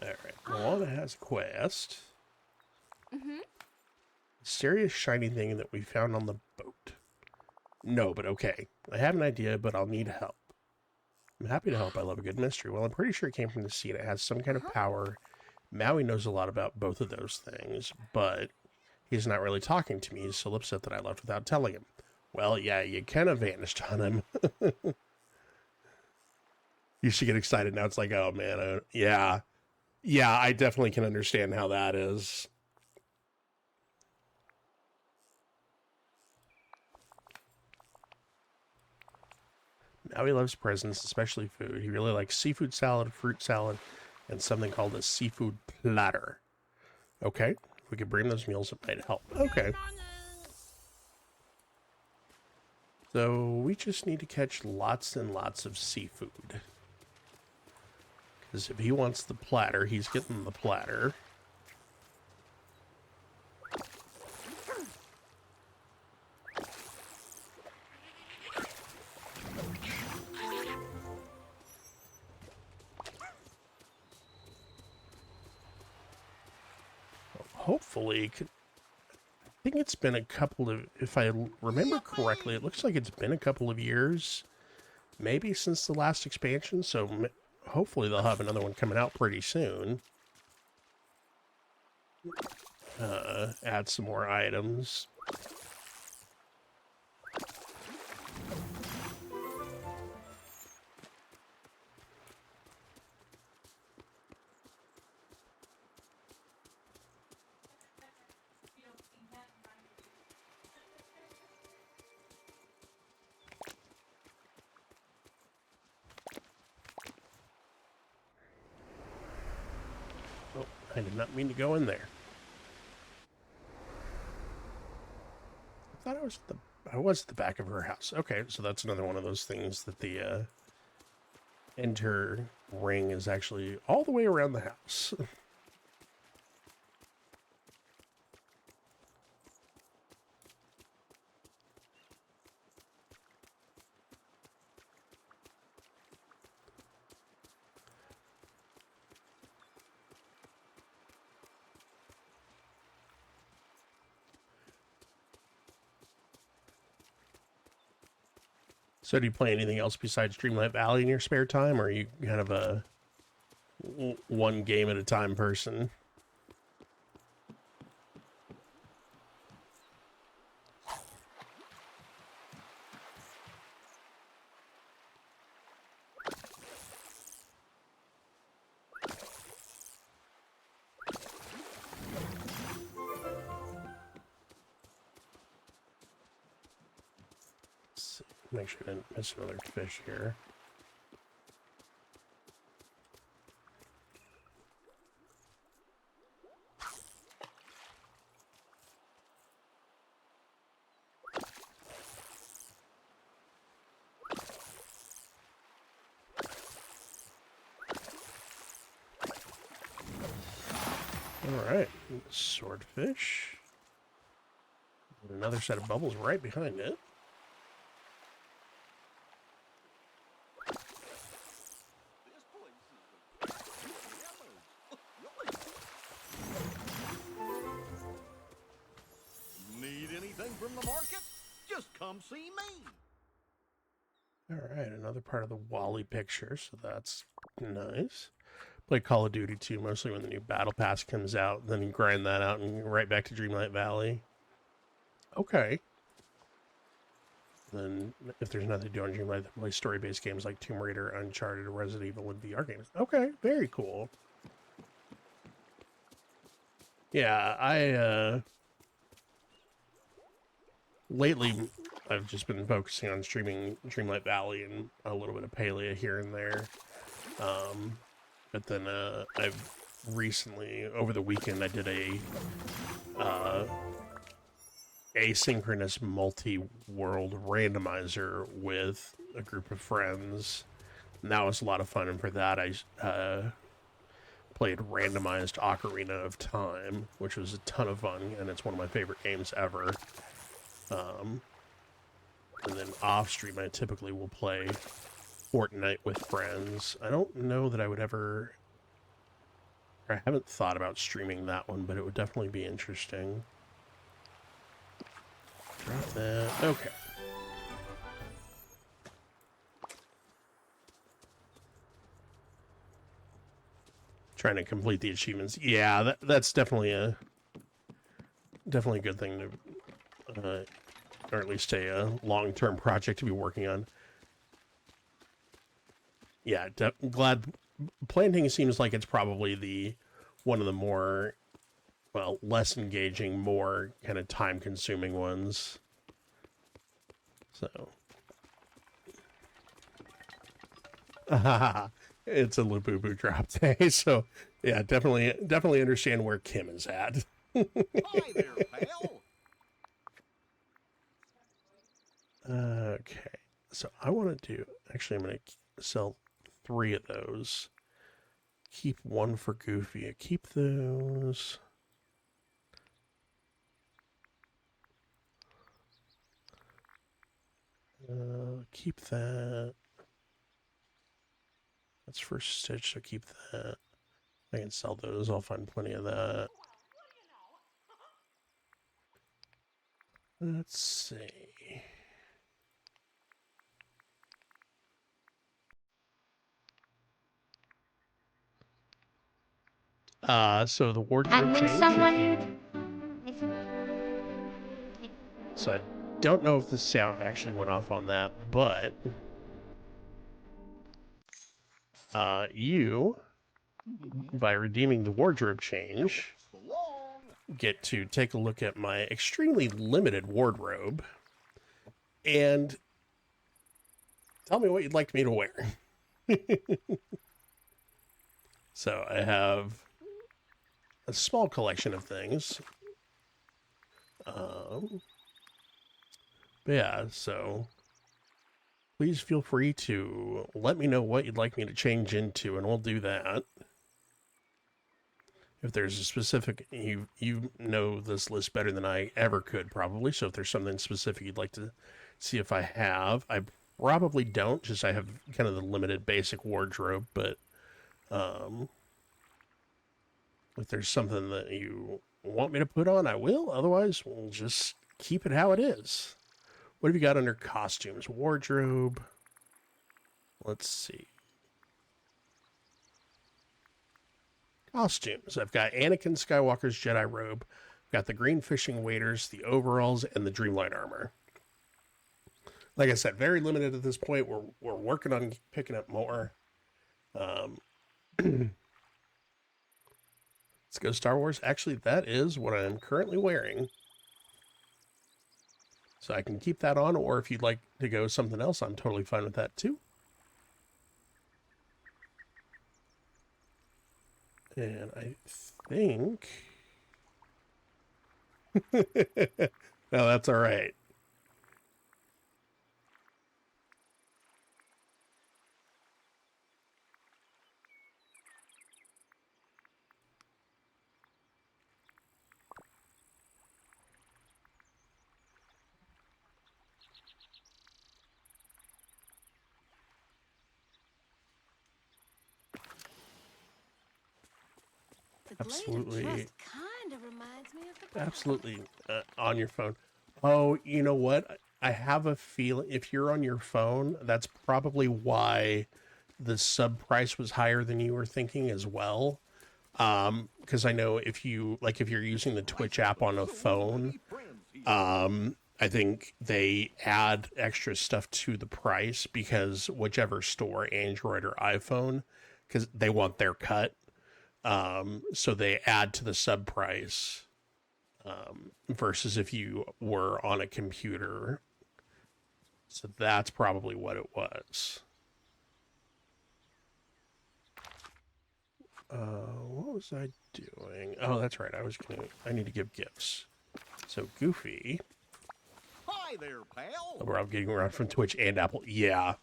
Speaker 3: All right, Moana has a quest. Mysterious shiny thing that we found on the boat. No, but okay. I have an idea, but I'll need help. I'm happy to help. I love a good mystery. Well, I'm pretty sure it came from the sea and it has some kind of power. Maui knows a lot about both of those things, but he's not really talking to me. He's so upset that I left without telling him. Well, yeah, you kind of vanished on him. Used to get excited. Now it's like, oh, man, yeah. Yeah, I definitely can understand how that is. Maui loves presents, especially food. He really likes seafood salad, fruit salad, and something called a seafood platter. Okay, if we could bring those meals, it might help. Okay. So we just need to catch lots and lots of seafood. Because if he wants the platter, he's getting the platter. Hopefully, I think it's been a couple of, if I remember correctly, it looks like it's been a couple of years, maybe since the last expansion, so hopefully they'll have another one coming out pretty soon. Add some more items. Oh, I did not mean to go in there. I thought I was at the back of her house. Okay, so that's another one of those things that the enter ring is actually all the way around the house. So do you play anything else besides Dreamlight Valley in your spare time, or are you kind of a one game at a time person? Make sure I didn't miss another fish here. All right, swordfish. Another set of bubbles right behind it.
Speaker 6: Need anything from the market? Just come see me.
Speaker 3: All right, another part of the Wally picture, so that's nice. Play Call of Duty 2 mostly when the new Battle Pass comes out. Then you grind that out and right back to Dreamlight Valley. Okay. Then if there's nothing to do on Dreamlight, play story-based games like Tomb Raider, Uncharted, or Resident Evil, and VR games. Okay, very cool. Yeah, lately I've just been focusing on streaming Dreamlight Valley and a little bit of Palia here and there. But then I've recently, over the weekend, I did a asynchronous multi-world randomizer with a group of friends. And that was a lot of fun, and for that I played randomized Ocarina of Time, which was a ton of fun, and it's one of my favorite games ever. And then off stream, I typically will play Fortnite with friends. I don't know that I would ever... I haven't thought about streaming that one, but it would definitely be interesting. Drop that. Okay. Trying to complete the achievements. Yeah, that's definitely a good thing to, or at least a long-term project to be working on. Yeah, glad planting seems like it's probably one of the more, well, less engaging, more kind of time-consuming ones. So, it's a Labubu drop day, so yeah, definitely understand where Kim is at.
Speaker 6: Hi there, pal.
Speaker 3: Okay, so I want to do. Actually, I'm going to sell 3 of those. Keep 1 for Goofy. I keep those. Keep that. That's for Stitch, so keep that. I can sell those. I'll find plenty of that. Let's see. So the wardrobe change. So I don't know if the sound actually went off on that, but you, by redeeming the wardrobe change, get to take a look at my extremely limited wardrobe and tell me what you'd like me to wear. So I have a small collection of things. But yeah, so please feel free to let me know what you'd like me to change into, and we'll do that. If there's a specific, you know this list better than I ever could, probably. So if there's something specific you'd like to see if I have, I probably don't, just I have kind of the limited basic wardrobe, but if there's something that you want me to put on, I will. Otherwise, we'll just keep it how it is. What have you got under costumes? Wardrobe. Let's see. Costumes. I've got Anakin Skywalker's Jedi robe. I've got the green fishing waders, the overalls, and the Dreamlight armor. Like I said, very limited at this point. We're working on picking up more. Let's go Star Wars. Actually, that is what I'm currently wearing. So I can keep that on, or if you'd like to go something else, I'm totally fine with that too. And I think... no, that's all right. Absolutely.
Speaker 4: Kind of reminds me of the
Speaker 3: Absolutely. On your phone. Oh, you know what? I have a feeling if you're on your phone, that's probably why the sub price was higher than you were thinking as well. Because I know if you're using the Twitch app on a phone, I think they add extra stuff to the price because whichever store, Android or iPhone, because they want their cut. So they add to the sub price versus if you were on a computer. So that's probably what it was. What was I doing? Oh, that's right. I need to give gifts. So Goofy.
Speaker 6: Hi there, pal.
Speaker 3: We're all getting around from Twitch and Apple. Yeah.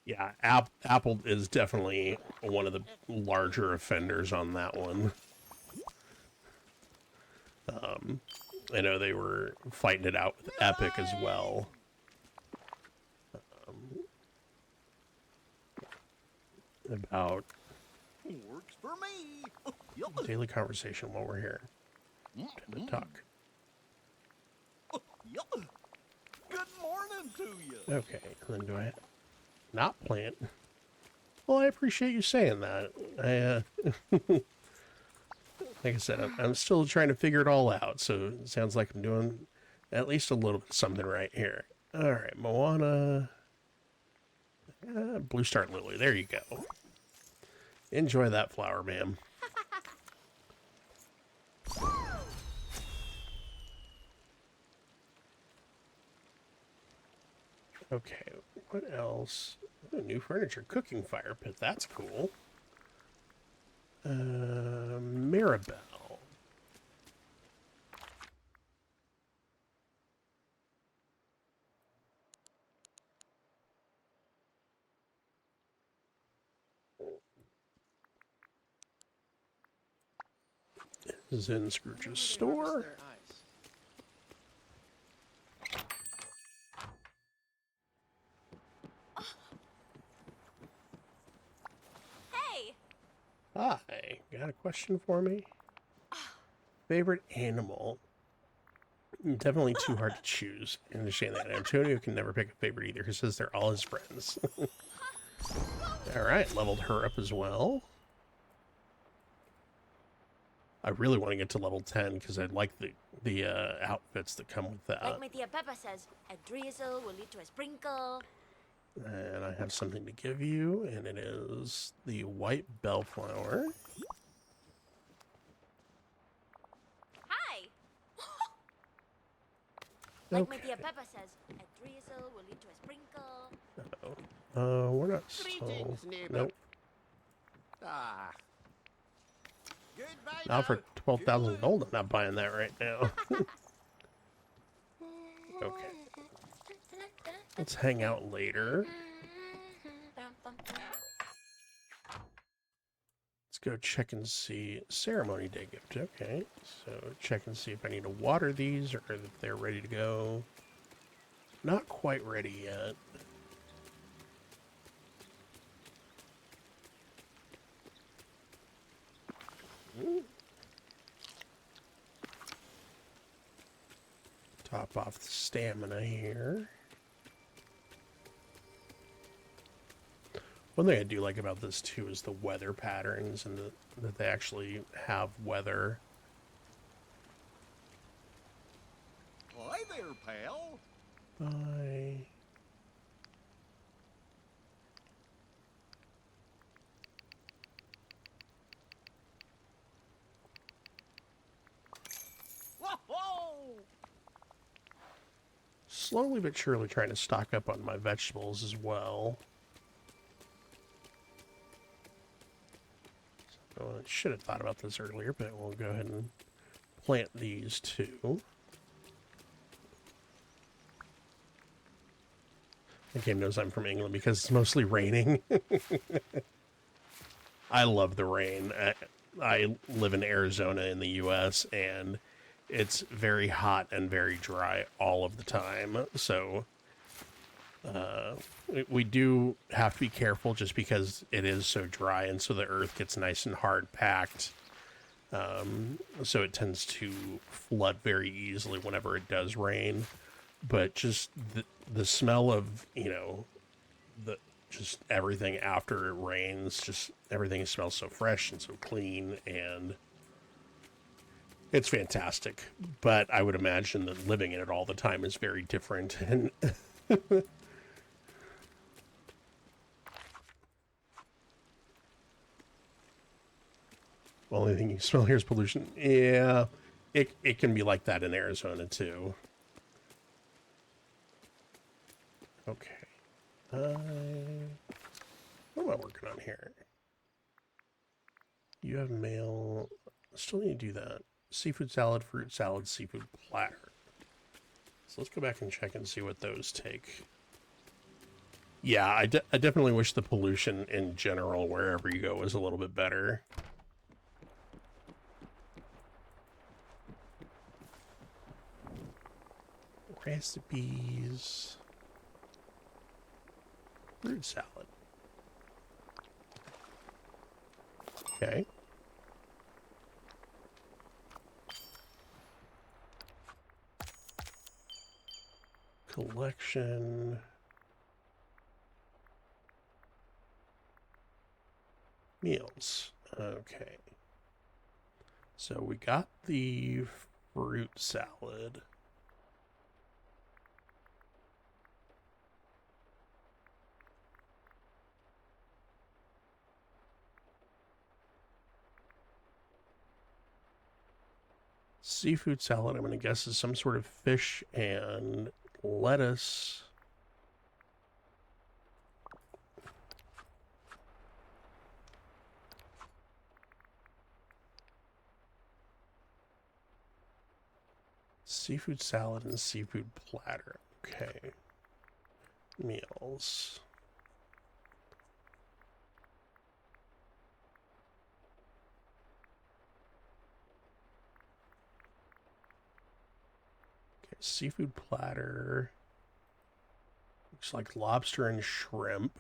Speaker 3: Yeah, Apple is definitely one of the larger offenders on that one. I know they were fighting it out with Epic as well. About
Speaker 6: Works for me.
Speaker 3: daily conversation while we're here. Time to talk.
Speaker 6: Good morning to you.
Speaker 3: Okay, and then do I not plant? Well, I appreciate you saying that. Like I said, I'm still trying to figure it all out, so it sounds like I'm doing at least a little bit something right here. All right, Moana. Blue Star Lily, there you go. Enjoy that flower, ma'am. Okay, what else? Oh, new furniture, cooking fire pit. That's cool. Maribel. This is in Scrooge's store.
Speaker 4: Hey!
Speaker 3: Hi, got a question for me? Favorite animal? Definitely too hard to choose. I understand that. Antonio can never pick a favorite either. He says they're all his friends. Alright, leveled her up as well. I really want to get to level 10 because I like the outfits that come with that.
Speaker 4: Like my tia Peppa says, a drizzle will lead to a sprinkle.
Speaker 3: And I have something to give you, and it is the white bellflower.
Speaker 4: Hi! Like my
Speaker 3: Okay.
Speaker 4: tia Peppa says, a drizzle will lead to a sprinkle.
Speaker 3: We're not so...
Speaker 5: Greetings, neighbor.
Speaker 3: Nope.
Speaker 5: Ah. Goodbye.
Speaker 3: Not for
Speaker 5: now.
Speaker 3: 12,000 gold. I'm not buying that right now. Okay. Let's hang out later. Let's go check and see ceremony day gift. Okay, so check and see if I need to water these or if they're ready to go. Not quite ready yet. Top off the stamina here. One thing I do like about this too is the weather patterns and that they actually have weather.
Speaker 6: Hi there, pal.
Speaker 3: Bye.
Speaker 6: Whoa!
Speaker 3: Slowly but surely trying to stock up on my vegetables as well. So I should have thought about this earlier, but we'll go ahead and plant these too. The game knows I'm from England because it's mostly raining. I love the rain. I live in Arizona in the U.S., and it's very hot and very dry all of the time. So we do have to be careful just because it is so dry, and so the earth gets nice and hard packed. So it tends to flood very easily whenever it does rain. But just the smell of, you know, just everything after it rains, just everything smells so fresh and so clean, and it's fantastic. But I would imagine that living in it all the time is very different. And only thing you smell here is pollution. Yeah, it can be like that in Arizona too. Okay. What am I working on here? You have mail. Still need to do that. Seafood salad, fruit salad, seafood platter. So let's go back and check and see what those take. Yeah, I definitely wish the pollution in general, wherever you go, was a little bit better. Recipes. Fruit salad. Okay. Collection. Meals. Okay. So we got the fruit salad. Seafood salad, I'm going to guess, is some sort of fish and lettuce. Seafood salad and seafood platter. Okay. Meals. Okay, seafood platter. Looks like lobster and shrimp.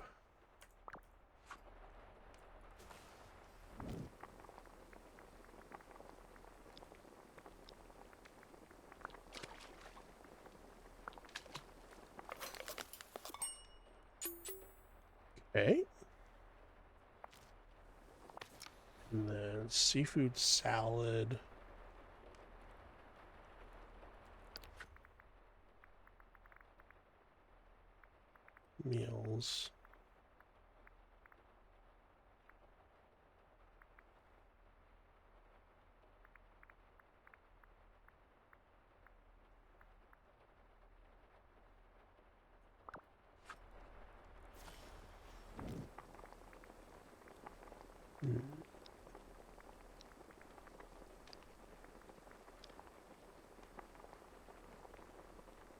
Speaker 3: Okay. And then seafood salad. Meals.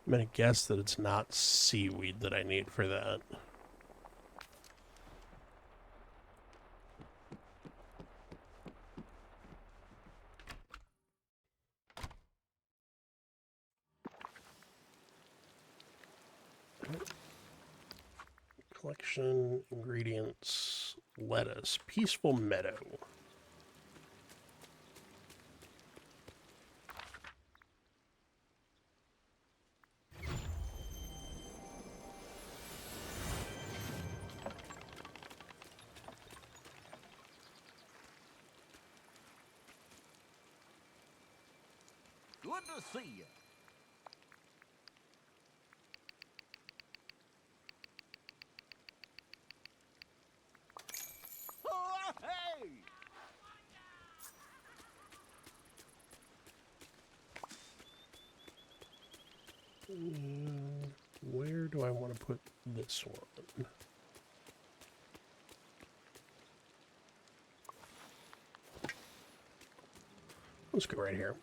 Speaker 3: I'm going to guess that it's not seaweed that I need for that. Collection, ingredients, lettuce, peaceful meadow.
Speaker 6: Good to see you. Oh, hey!
Speaker 3: Where do I want to put this one? Let's go right here.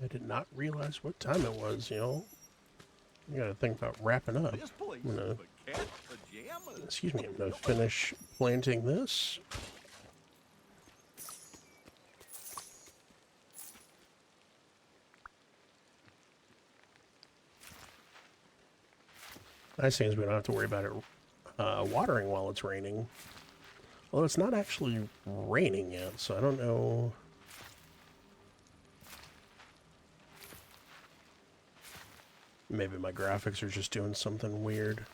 Speaker 3: I did not realize what time it was, you know. You gotta think about wrapping up.
Speaker 6: This place
Speaker 3: I'm gonna,
Speaker 6: is for cat pajamas.
Speaker 3: excuse me, I'm gonna finish planting this. Nice thing is we don't have to worry about it watering while it's raining. Well, it's not actually raining yet, so I don't know. Maybe my graphics are just doing something weird.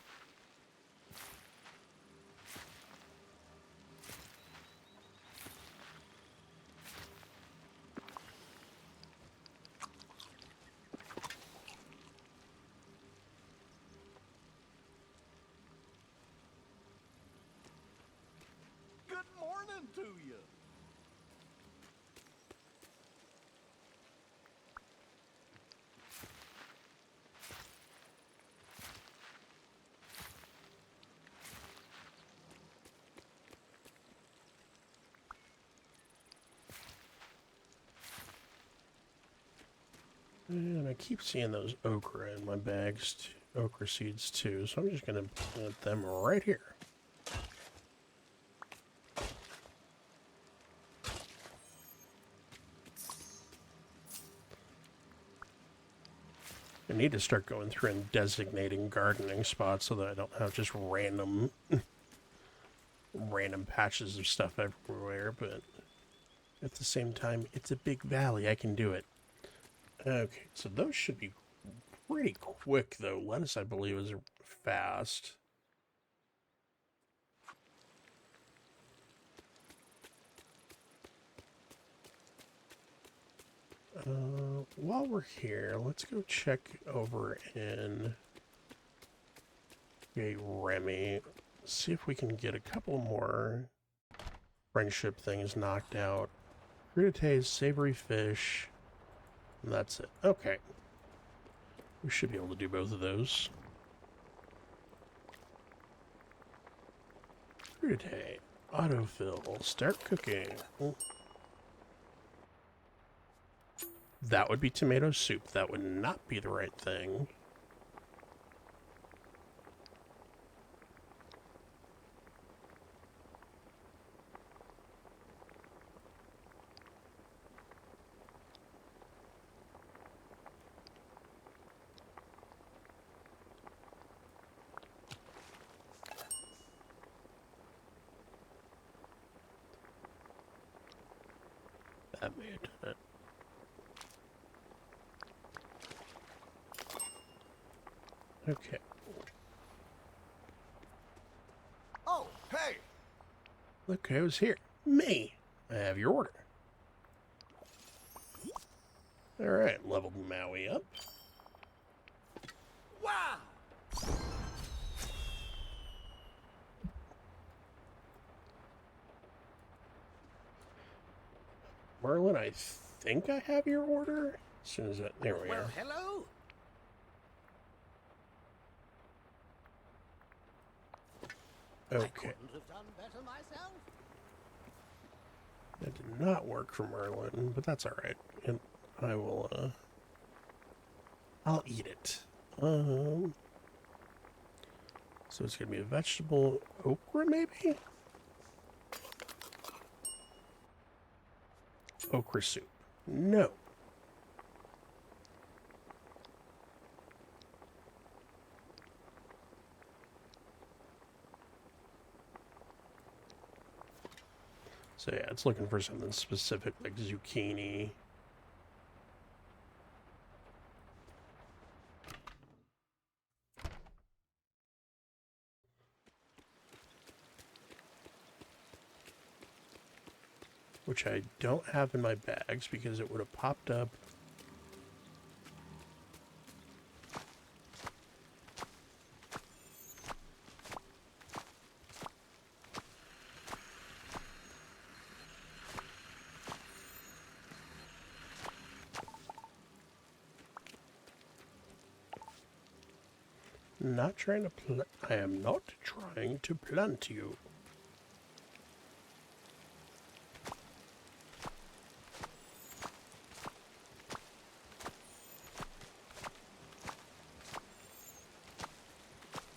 Speaker 6: Good morning to you.
Speaker 3: And I keep seeing those okra in my bags, okra seeds too, so I'm just gonna plant them right here. I need to start going through and designating gardening spots so that I don't have just random patches of stuff everywhere, but at the same time, it's a big valley. I can do it. Okay, so those should be pretty quick, though. Lettuce, I believe, is fast. While we're here, let's go check over in Remy. See if we can get a couple more friendship things knocked out. Crudités, savory fish, and that's it. Okay. We should be able to do both of those. Crudité, autofill, start cooking. That would be tomato soup. That would not be the right thing. That may have done it. Okay.
Speaker 6: Oh, hey!
Speaker 3: Look who's here. Me. I have your order. Alright, leveled Maui up.
Speaker 6: Wow!
Speaker 3: Merlin, I think I have your order. As soon as that... There we
Speaker 6: Well,
Speaker 3: are.
Speaker 6: hello. I
Speaker 3: Okay.
Speaker 6: couldn't have done better myself.
Speaker 3: That did not work for Merlin, but that's alright. And I will, I'll eat it. So it's gonna be a vegetable okra, maybe? Okra soup. No. So yeah, it's looking for something specific like zucchini. Which I don't have in my bags because it would have popped up. Not trying to I am not trying to plant you.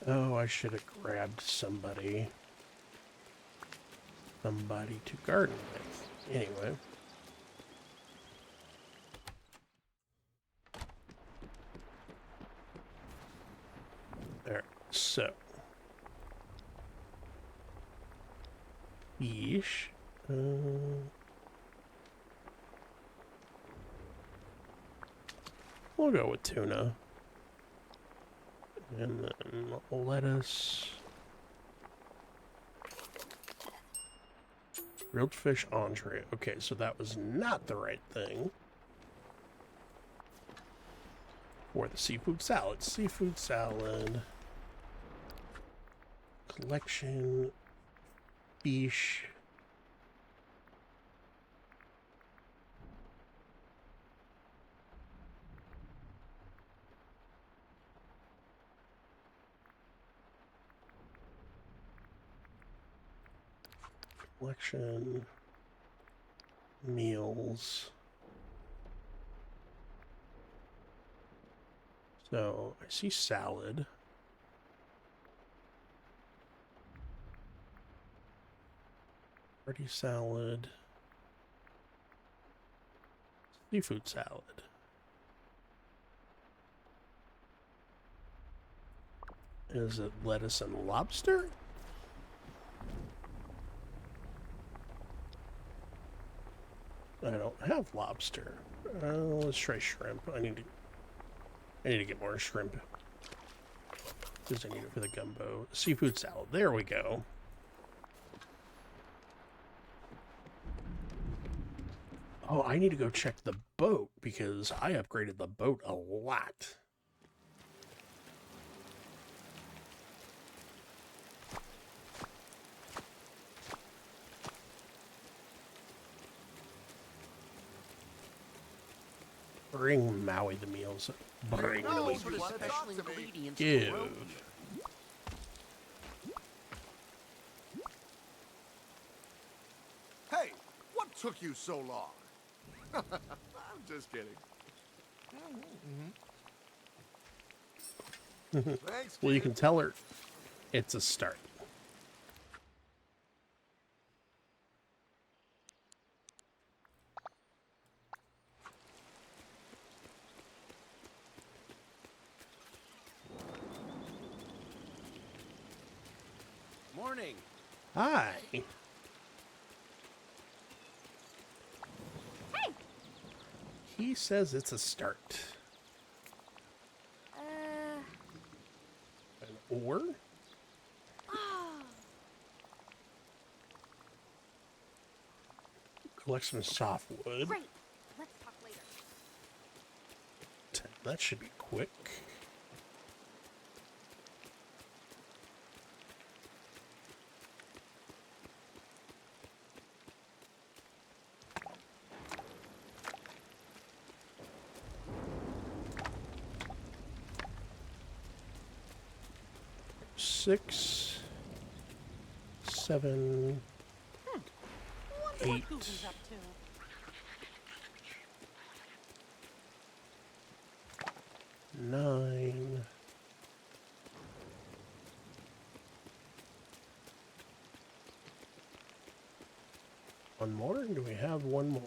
Speaker 3: Oh, I should have grabbed somebody. Somebody to garden with. Anyway. Alright, so. Yeesh. We'll go with tuna. And then lettuce. Grilled fish entree. Okay, so that was not the right thing. For the seafood salad. Seafood salad. Collection. Fish. Collection. Meals. So, I see salad. Hearty salad. Seafood salad. Is it lettuce and lobster? I don't have lobster. Let's try shrimp. I need to get more shrimp. Because I need it for the gumbo. Seafood salad. There we go. Oh, I need to go check the boat because I upgraded the boat a lot. Bring Maui the meals. Bring
Speaker 5: No,
Speaker 3: me.
Speaker 5: but it's special ingredients.
Speaker 3: Give.
Speaker 5: Hey, what took you so long? I'm just kidding. Thanks.
Speaker 3: Well, you
Speaker 5: kid.
Speaker 3: can tell her it's a start.
Speaker 8: Morning.
Speaker 3: Hi.
Speaker 4: Hey!
Speaker 3: He says it's a start. An ore?
Speaker 4: Oh.
Speaker 3: Collect some softwood.
Speaker 4: Great. Let's talk later.
Speaker 3: That should be quick. Six, 7, 8.
Speaker 1: Who's up to?
Speaker 3: Nine. One more? Do we have one more?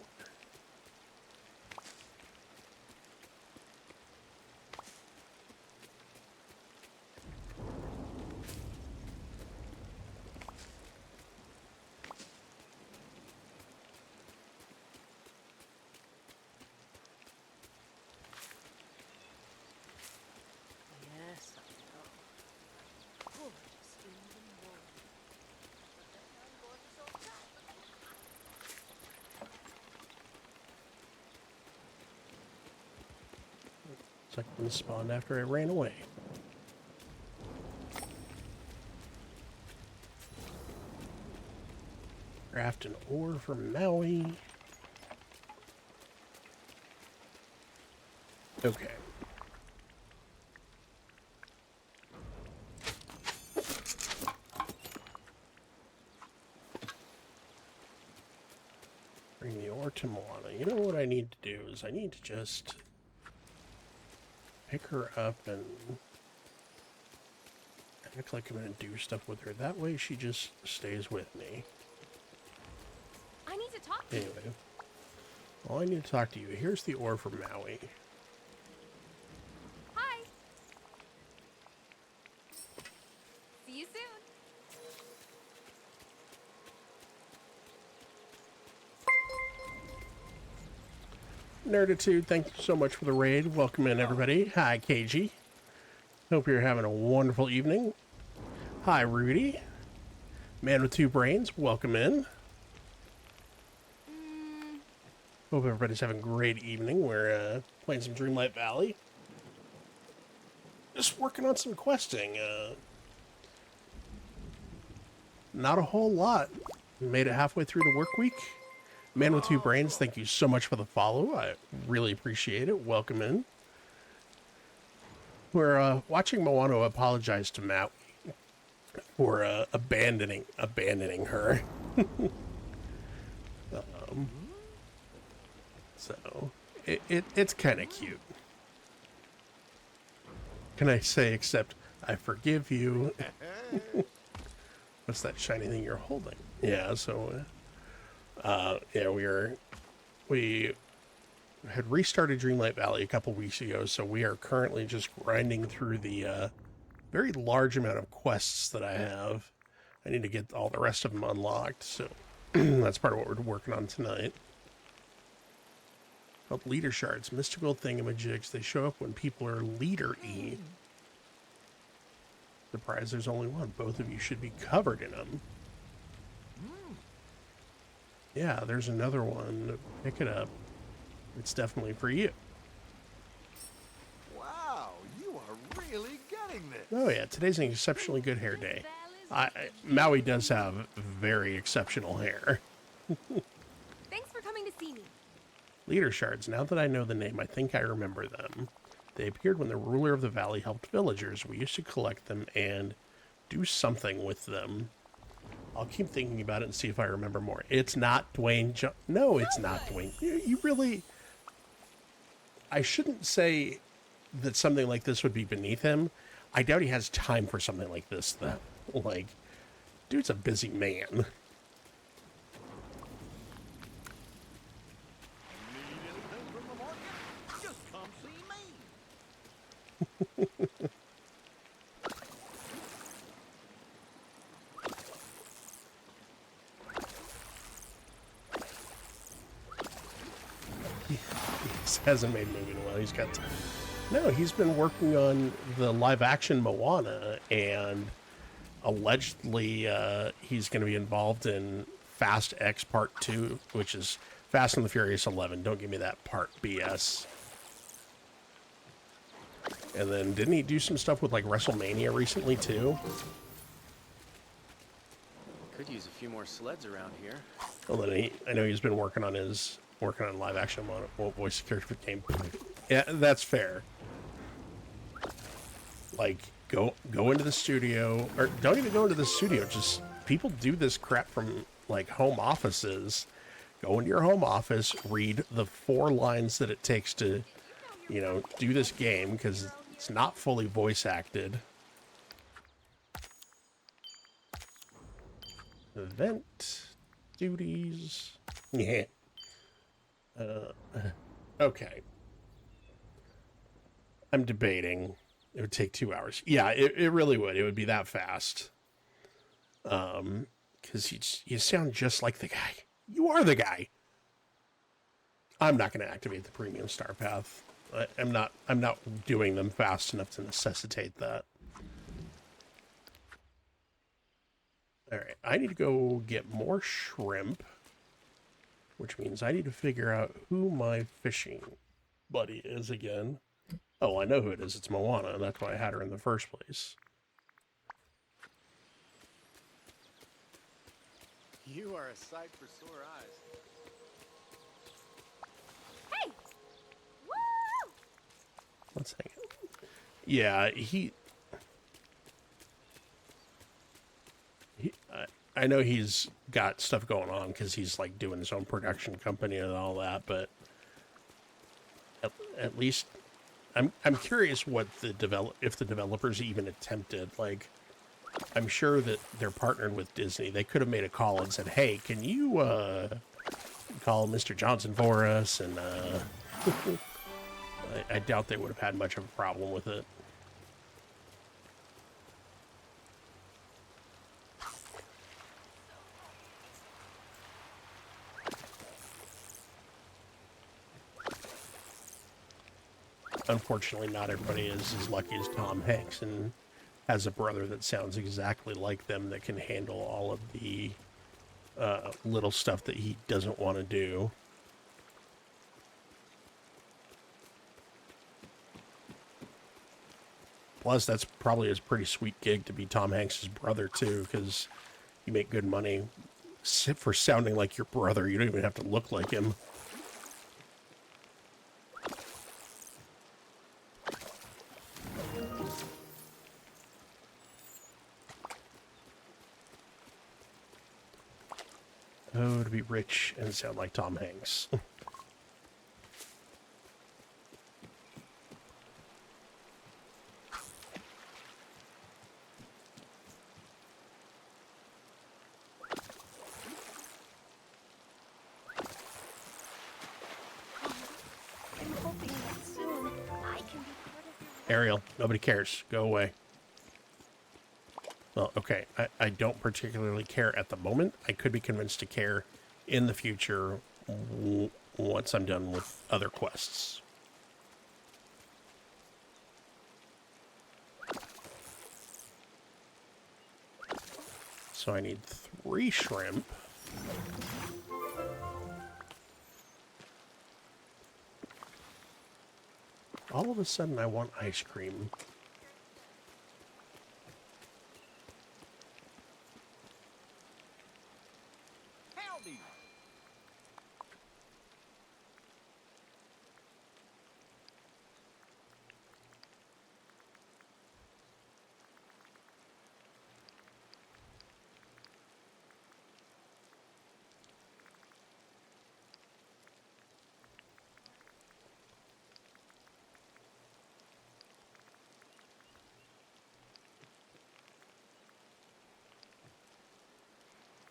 Speaker 1: Yes, I know. Gorgeous in the morning.
Speaker 3: It's like one spawned after I ran away. Craft an ore from Maui. Okay. Bring the ore to Moana. You know what I need to do is I need to just pick her up and Act like I'm gonna do stuff with her. That way she just stays with me.
Speaker 4: I need to talk to you.
Speaker 3: Anyway. Well, I need to talk to you. Here's the ore from Maui.
Speaker 4: Hi. See you soon.
Speaker 3: Nerditude, thank you so much for the raid. Welcome in, everybody. Hi, KG. Hope you're having a wonderful evening. Hi, Rudy. Man with two brains, welcome in. Hope everybody's having a great evening. We're playing some Dreamlight Valley. Just working on some questing. Not a whole lot. We made it halfway through the work week. Man with two brains, thank you so much for the follow. I really appreciate it. Welcome in. We're watching Moana apologize to Maui for abandoning her. So it's kind of cute. Can I say except I forgive you? What's that shiny thing you're holding? Yeah. So. Yeah, we had restarted Dreamlight Valley a couple weeks ago, so we are currently just grinding through the very large amount of quests that I have. I need to get all the rest of them unlocked, so that's part of what we're working on tonight. Called leader shards, mystical thingamajigs. They show up when people are leader-y. Surprised there's only one. Both of you should be covered in them. Yeah, there's another one. Pick it up. It's definitely for you.
Speaker 5: Wow, you are really getting this.
Speaker 3: Oh yeah, today's an exceptionally good hair day. Maui does have very exceptional hair.
Speaker 4: Thanks for coming to see me.
Speaker 3: Leader shards. Now that I know the name, I think I remember them. They appeared when the ruler of the valley helped villagers. We used to collect them and do something with them. I'll keep thinking about it and see if I remember more. It's not Dwayne No, it's not Dwayne. You really... I shouldn't say that something like this would be beneath him. I doubt he has time for something like this, though. Like, dude's a busy man.
Speaker 5: Need anything from the market? Just come see me.
Speaker 3: Hasn't made a movie in a while. He's got time. No, he's been working on the live-action Moana, and allegedly he's going to be involved in Fast X Part 2, which is Fast and the Furious 11. Don't give me that part BS. And then didn't he do some stuff with like WrestleMania recently too?
Speaker 8: Could use a few more sleds around here.
Speaker 3: Well, then I know he's been working on live action voice character game. Yeah, that's fair. Like, go into the studio, or don't even go into the studio. Just people do this crap from like home offices. Go into your home office, read the 4 lines that it takes to, you know, do this game because it's not fully voice acted. Event duties. Yeah. Okay. I'm debating. It would take 2 hours. Yeah, it really would. It would be that fast. Because you sound just like the guy. You are the guy. I'm not going to activate the premium star path. I'm not doing them fast enough to necessitate that. All right, I need to go get more shrimp. Which means I need to figure out who my fishing buddy is again. Oh, I know who it is. It's Moana, and that's why I had her in the first place.
Speaker 8: You are a sight for sore eyes.
Speaker 4: Hey! Woo!
Speaker 3: Let's hang it. Yeah, I know he's got stuff going on because he's like doing his own production company and all that, but at least I'm curious what if the developers even attempted. Like, I'm sure that they're partnered with Disney. They could have made a call and said, "Hey, can you call Mr. Johnson for us?" And I doubt they would have had much of a problem with it. Unfortunately, not everybody is as lucky as Tom Hanks and has a brother that sounds exactly like them that can handle all of the little stuff that he doesn't want to do. Plus, that's probably a pretty sweet gig to be Tom Hanks' brother, too, because you make good money for sounding like your brother. You don't even have to look like him. Oh, to be rich and sound like Tom Hanks.
Speaker 4: I'm hoping that soon I can be part of your
Speaker 3: Ariel, nobody cares. Go away. Well, okay. I don't particularly care at the moment. I could be convinced to care in the future once I'm done with other quests. So I need 3 shrimp. All of a sudden I want ice cream.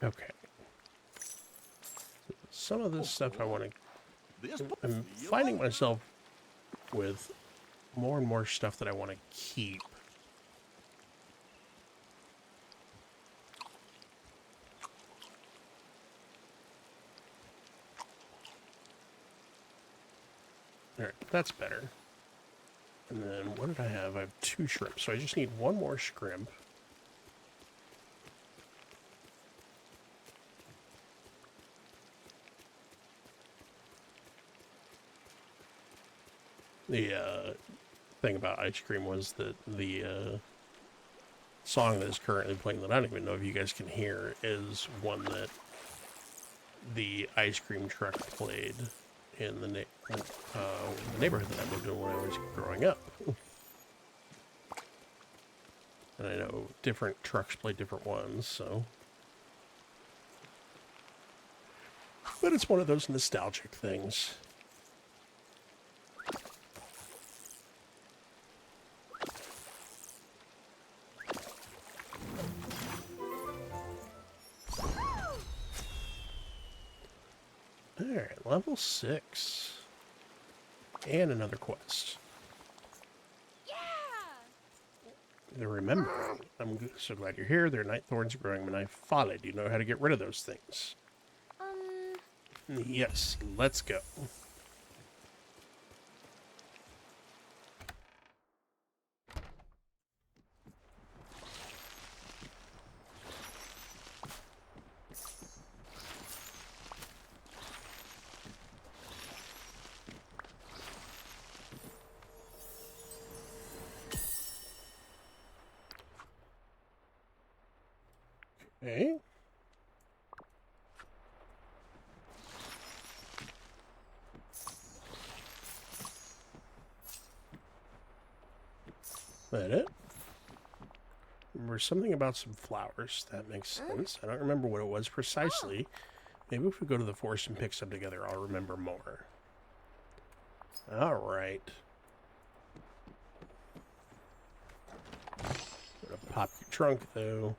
Speaker 3: Okay. Some of this stuff I want to... I'm finding myself with more and more stuff that I want to keep. Alright, that's better. And then, what did I have? I have 2 shrimp, so I just need 1 more shrimp. The thing about ice cream was that the song that is currently playing that I don't even know if you guys can hear is one that the ice cream truck played in the neighborhood that I lived in when I was growing up. And I know different trucks play different ones, so... But it's one of those nostalgic things. Alright, level 6. And another quest.
Speaker 4: Yeah!
Speaker 3: Remember, I'm so glad you're here. There are night thorns growing in my folly. Do you know how to get rid of those things? Yes, let's go. Okay. That it? Remember something about some flowers. That makes sense. I don't remember what it was precisely. Maybe if we go to the forest and pick some together, I'll remember more. All right. Gonna pop your trunk though.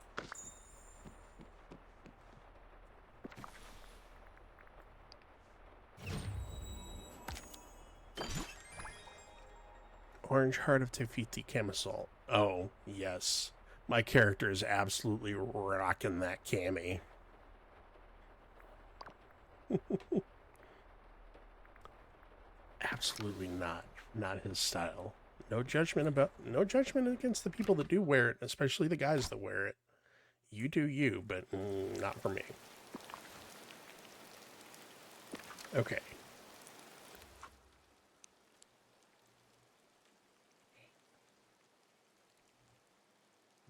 Speaker 3: Orange Heart of Tefiti Camisole. Oh, yes. My character is absolutely rocking that cami. Absolutely not. Not his style. No judgment against the people that do wear it, especially the guys that wear it. You do you, but not for me. Okay.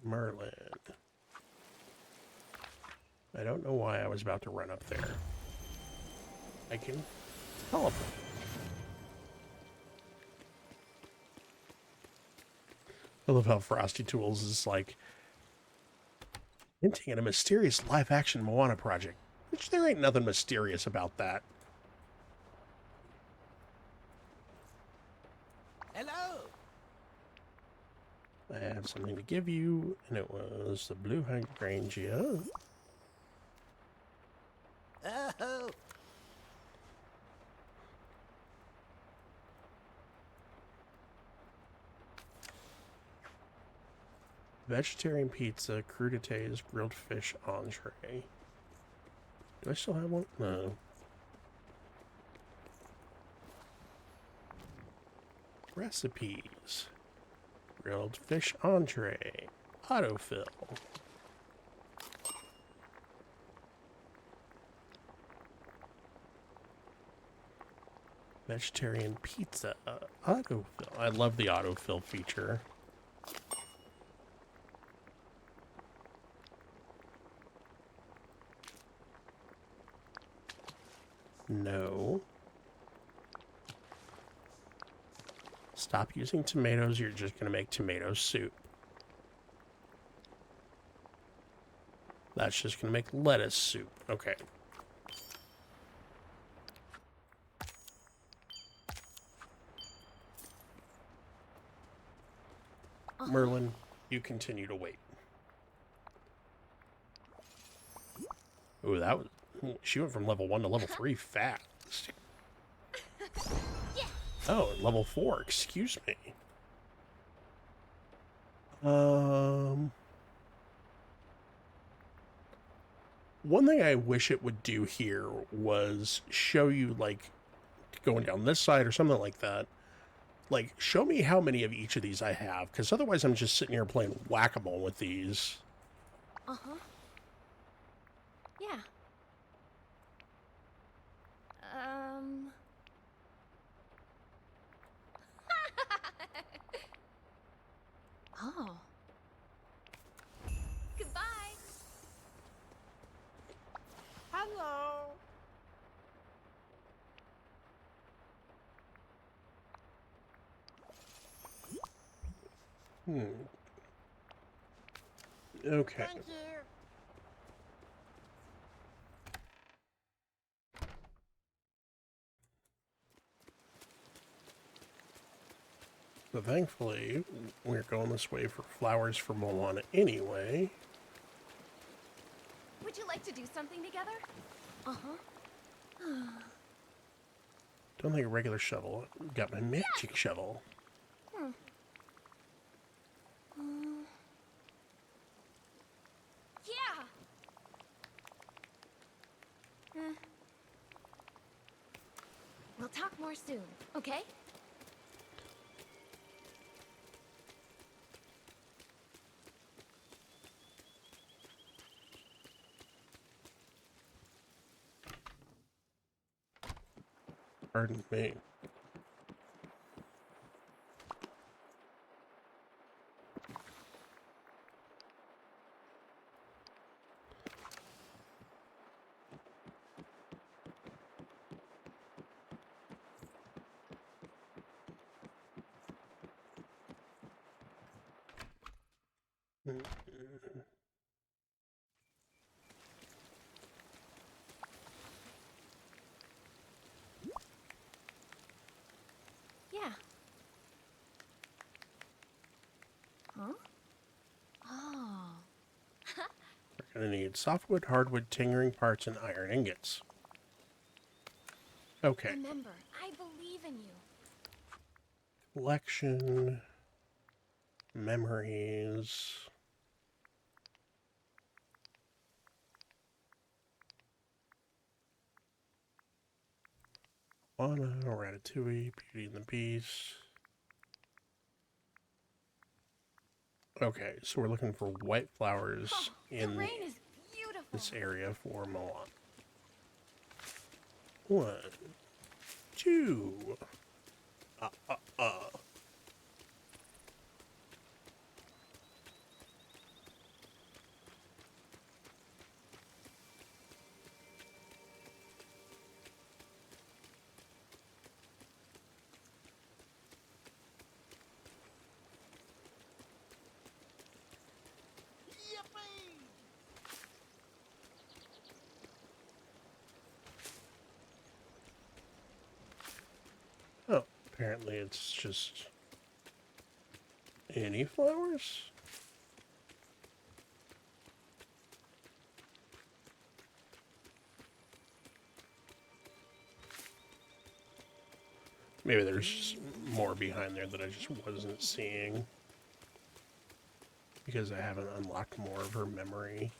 Speaker 3: Merlin. I don't know why I was about to run up there. I can teleport. I love how Frosty Tools is like hinting at a mysterious live-action Moana project, which there ain't nothing mysterious about that.
Speaker 6: Hello.
Speaker 3: I have something to give you, and it was the blue hydrangea.
Speaker 6: Oh.
Speaker 3: Vegetarian pizza, crudités, grilled fish entree. Do I still have one? No. Recipes. Grilled fish entree. Autofill. Vegetarian pizza. Autofill. I love the autofill feature. No. Stop using tomatoes. You're just going to make tomato soup. That's just going to make lettuce soup. Okay. Merlin, you continue to wait. Ooh, that was... She went from level 1 to level 3 fast. Oh, level 4, excuse me. One thing I wish it would do here was show you, like, going down this side or something like that. Like, show me how many of each of these I have, because otherwise I'm just sitting here playing whack-a-mole with these.
Speaker 4: Uh-huh. Yeah. Oh. Goodbye.
Speaker 1: Hello.
Speaker 3: Okay.
Speaker 1: Thank you.
Speaker 3: So thankfully, we're going this way for flowers for Moana anyway.
Speaker 4: Would you like to do something together? Uh-huh.
Speaker 3: Don't think a regular shovel. Got my magic shovel.
Speaker 4: Yeah. We'll talk more soon, okay?
Speaker 3: Pardon me.
Speaker 4: Yeah. Huh?
Speaker 3: gonna need softwood, hardwood, tinkering parts, and iron ingots. Okay.
Speaker 4: Remember, I believe in you.
Speaker 3: Collection. Memories. Fauna, Ratatouille, Beauty and the Beast. Okay, so we're looking for white flowers
Speaker 4: The
Speaker 3: in
Speaker 4: rain is beautiful.
Speaker 3: this area for Moana. 1, 2.
Speaker 5: Yippee!
Speaker 3: Oh, apparently it's just any flowers? Maybe there's more behind there that I just wasn't seeing. Because I haven't unlocked more of her memory.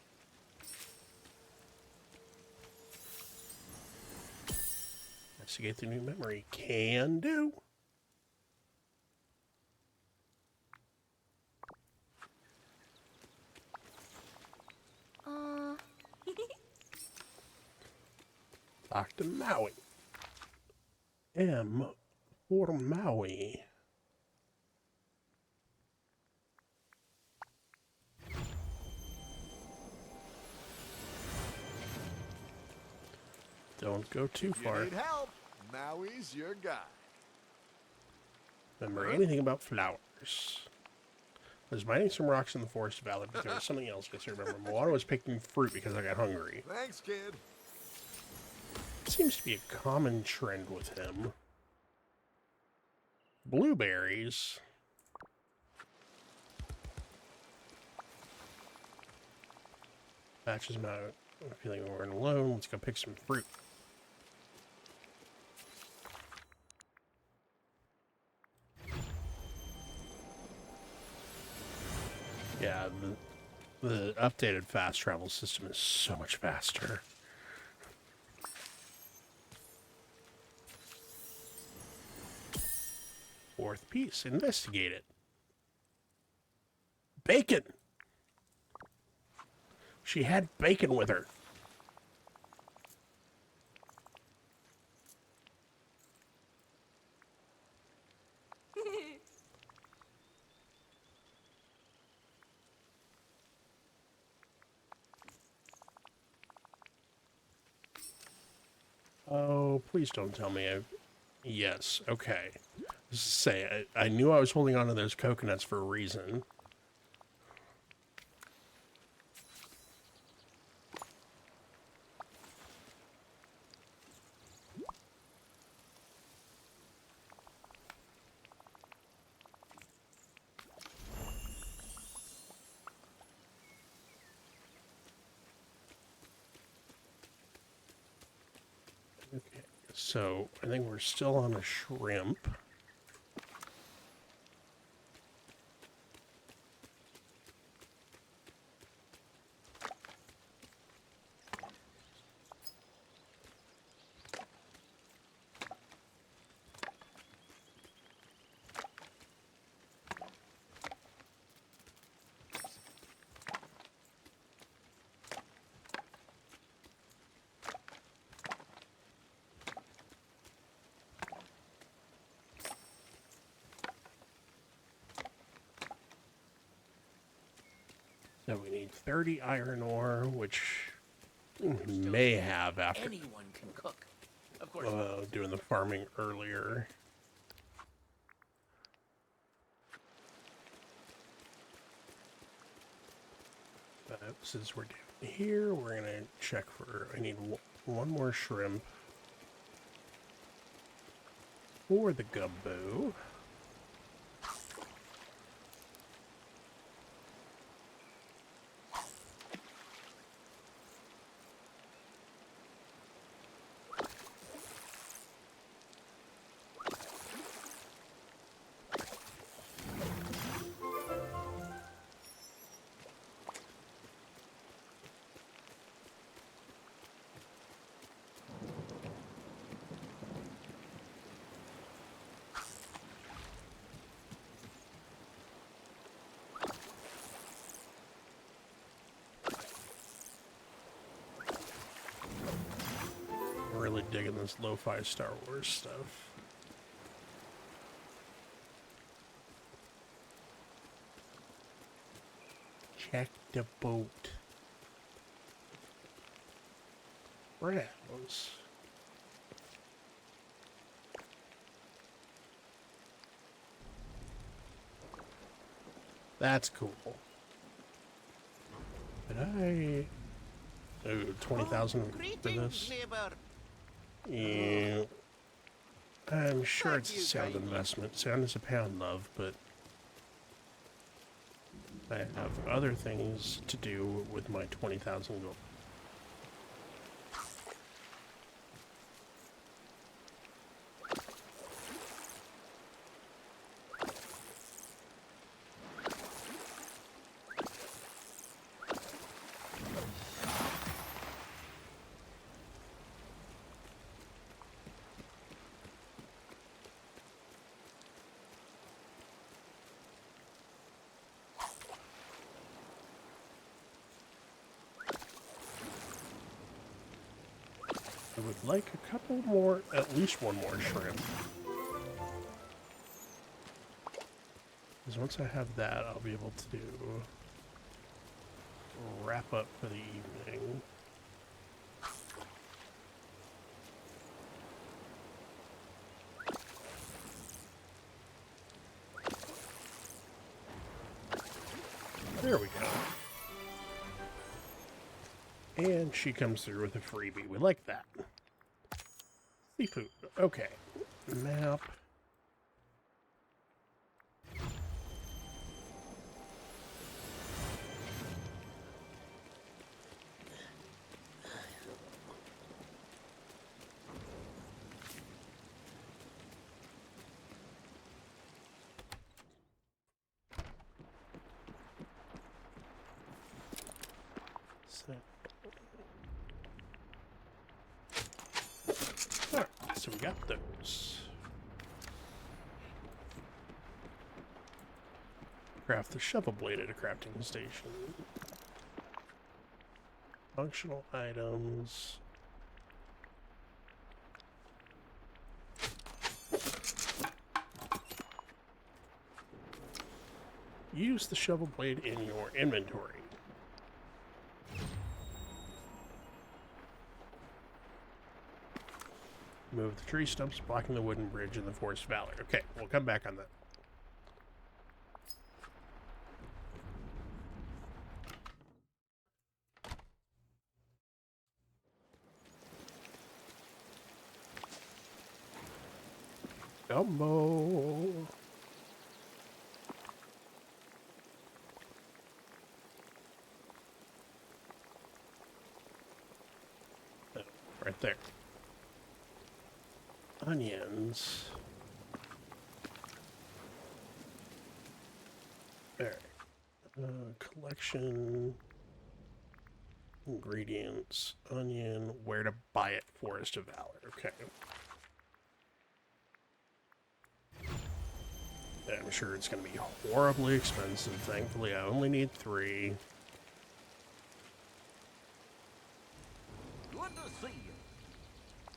Speaker 3: Investigate the new memory. Can do. Dr. Maui. M for Maui. Don't go too
Speaker 5: If you
Speaker 3: far.
Speaker 5: need help, Maui's your guy.
Speaker 3: Remember anything about flowers. I was mining some rocks in the forest valley, but there was something else. Yes, I remember. Moana was picking fruit because I got hungry.
Speaker 5: Thanks, kid.
Speaker 3: Seems to be a common trend with him. Blueberries. Matches my feeling we weren't alone. Let's go pick some fruit. Yeah, the updated fast travel system is so much faster. Fourth piece, investigate it. Bacon! She had bacon with her. Oh, please don't tell me I've... Yes, okay. Just say, I knew I was holding on to those coconuts for a reason. Okay, so I think we're still on a shrimp. So we need 30 iron ore, which may have after
Speaker 8: Anyone can cook. Of course.
Speaker 3: doing the farming earlier. But since we're down here, we're going to check for... I need one more shrimp for the gumbo. really digging this lo-fi Star Wars stuff. Check the boat. Browse. That's cool. Did I... Oh, 20,000 for this? Yeah. I'm sure it's a sound investment. Sound is a pound, love, but I have other things to do with my 20,000 gold. I would like a couple more, at least one more shrimp. Because once I have that, I'll be able to wrap up for the evening. There we go. And she comes through with a freebie. We like that. Seafood. Okay. Map. So we got those. Craft the shovel blade at a crafting station. Functional items. Use the shovel blade in your inventory. Move the tree stumps blocking the wooden bridge in the Forest Valley. Okay, we'll come back on that. Gumbo. Oh, right there. Onions. Alright. Collection. Ingredients. Onion. Where to buy it. Forest of Valor. Okay. I'm sure it's going to be horribly expensive. Thankfully, I only need 3.
Speaker 6: Good to see you.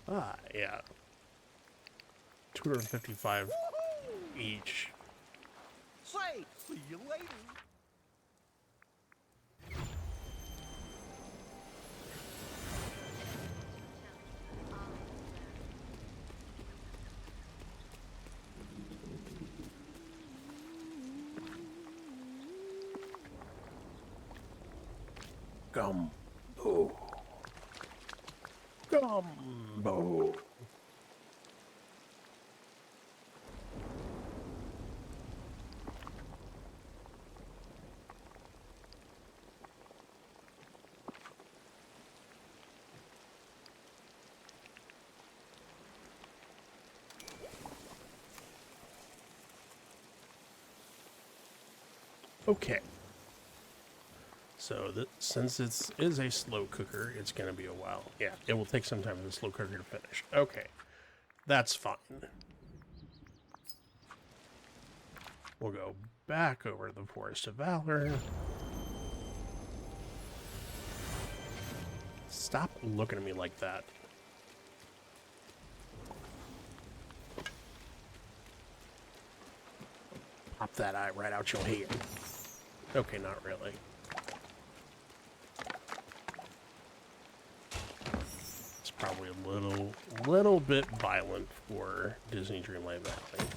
Speaker 3: Ah, yeah. 255 each.
Speaker 6: Say, see you later.
Speaker 3: Gumbo. Gumbo. Okay. So since it is a slow cooker, it's going to be a while. Yeah, it will take some time for the slow cooker to finish. Okay, that's fine. We'll go back over to the Forest of Valor. Stop looking at me like that. Pop that eye right out your head. Okay, not really. It's probably a little bit violent for Disney Dreamlight Valley.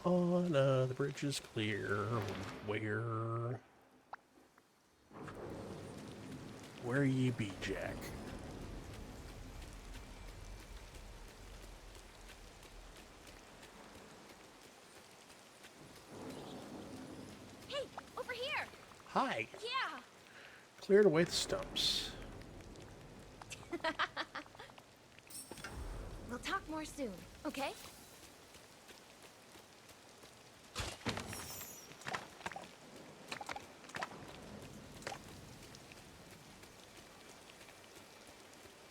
Speaker 3: Oh no, the bridge is clear. Where ye be, Jack?
Speaker 4: Hey, over here!
Speaker 3: Hi.
Speaker 4: Yeah!
Speaker 3: Cleared away the stumps.
Speaker 4: We'll talk more soon, okay?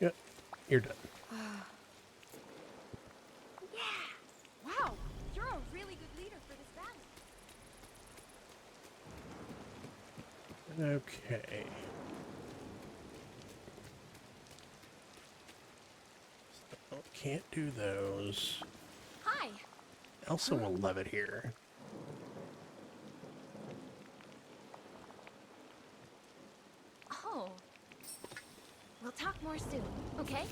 Speaker 3: Yep, you're done.
Speaker 4: Yeah! Wow, you're a really good leader for this valley.
Speaker 3: Okay. So, can't do those.
Speaker 4: Hi!
Speaker 3: Elsa will love it here.
Speaker 4: Oh. We'll talk more soon, okay?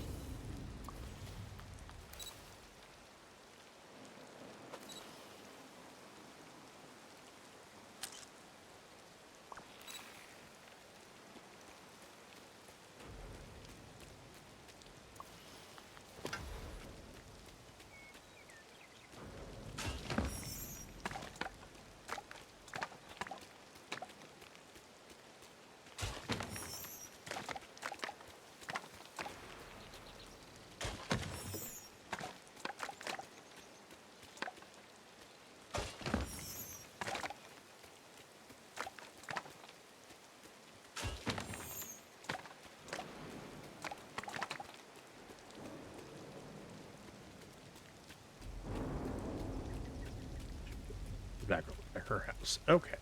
Speaker 3: Back over to her house. Okay.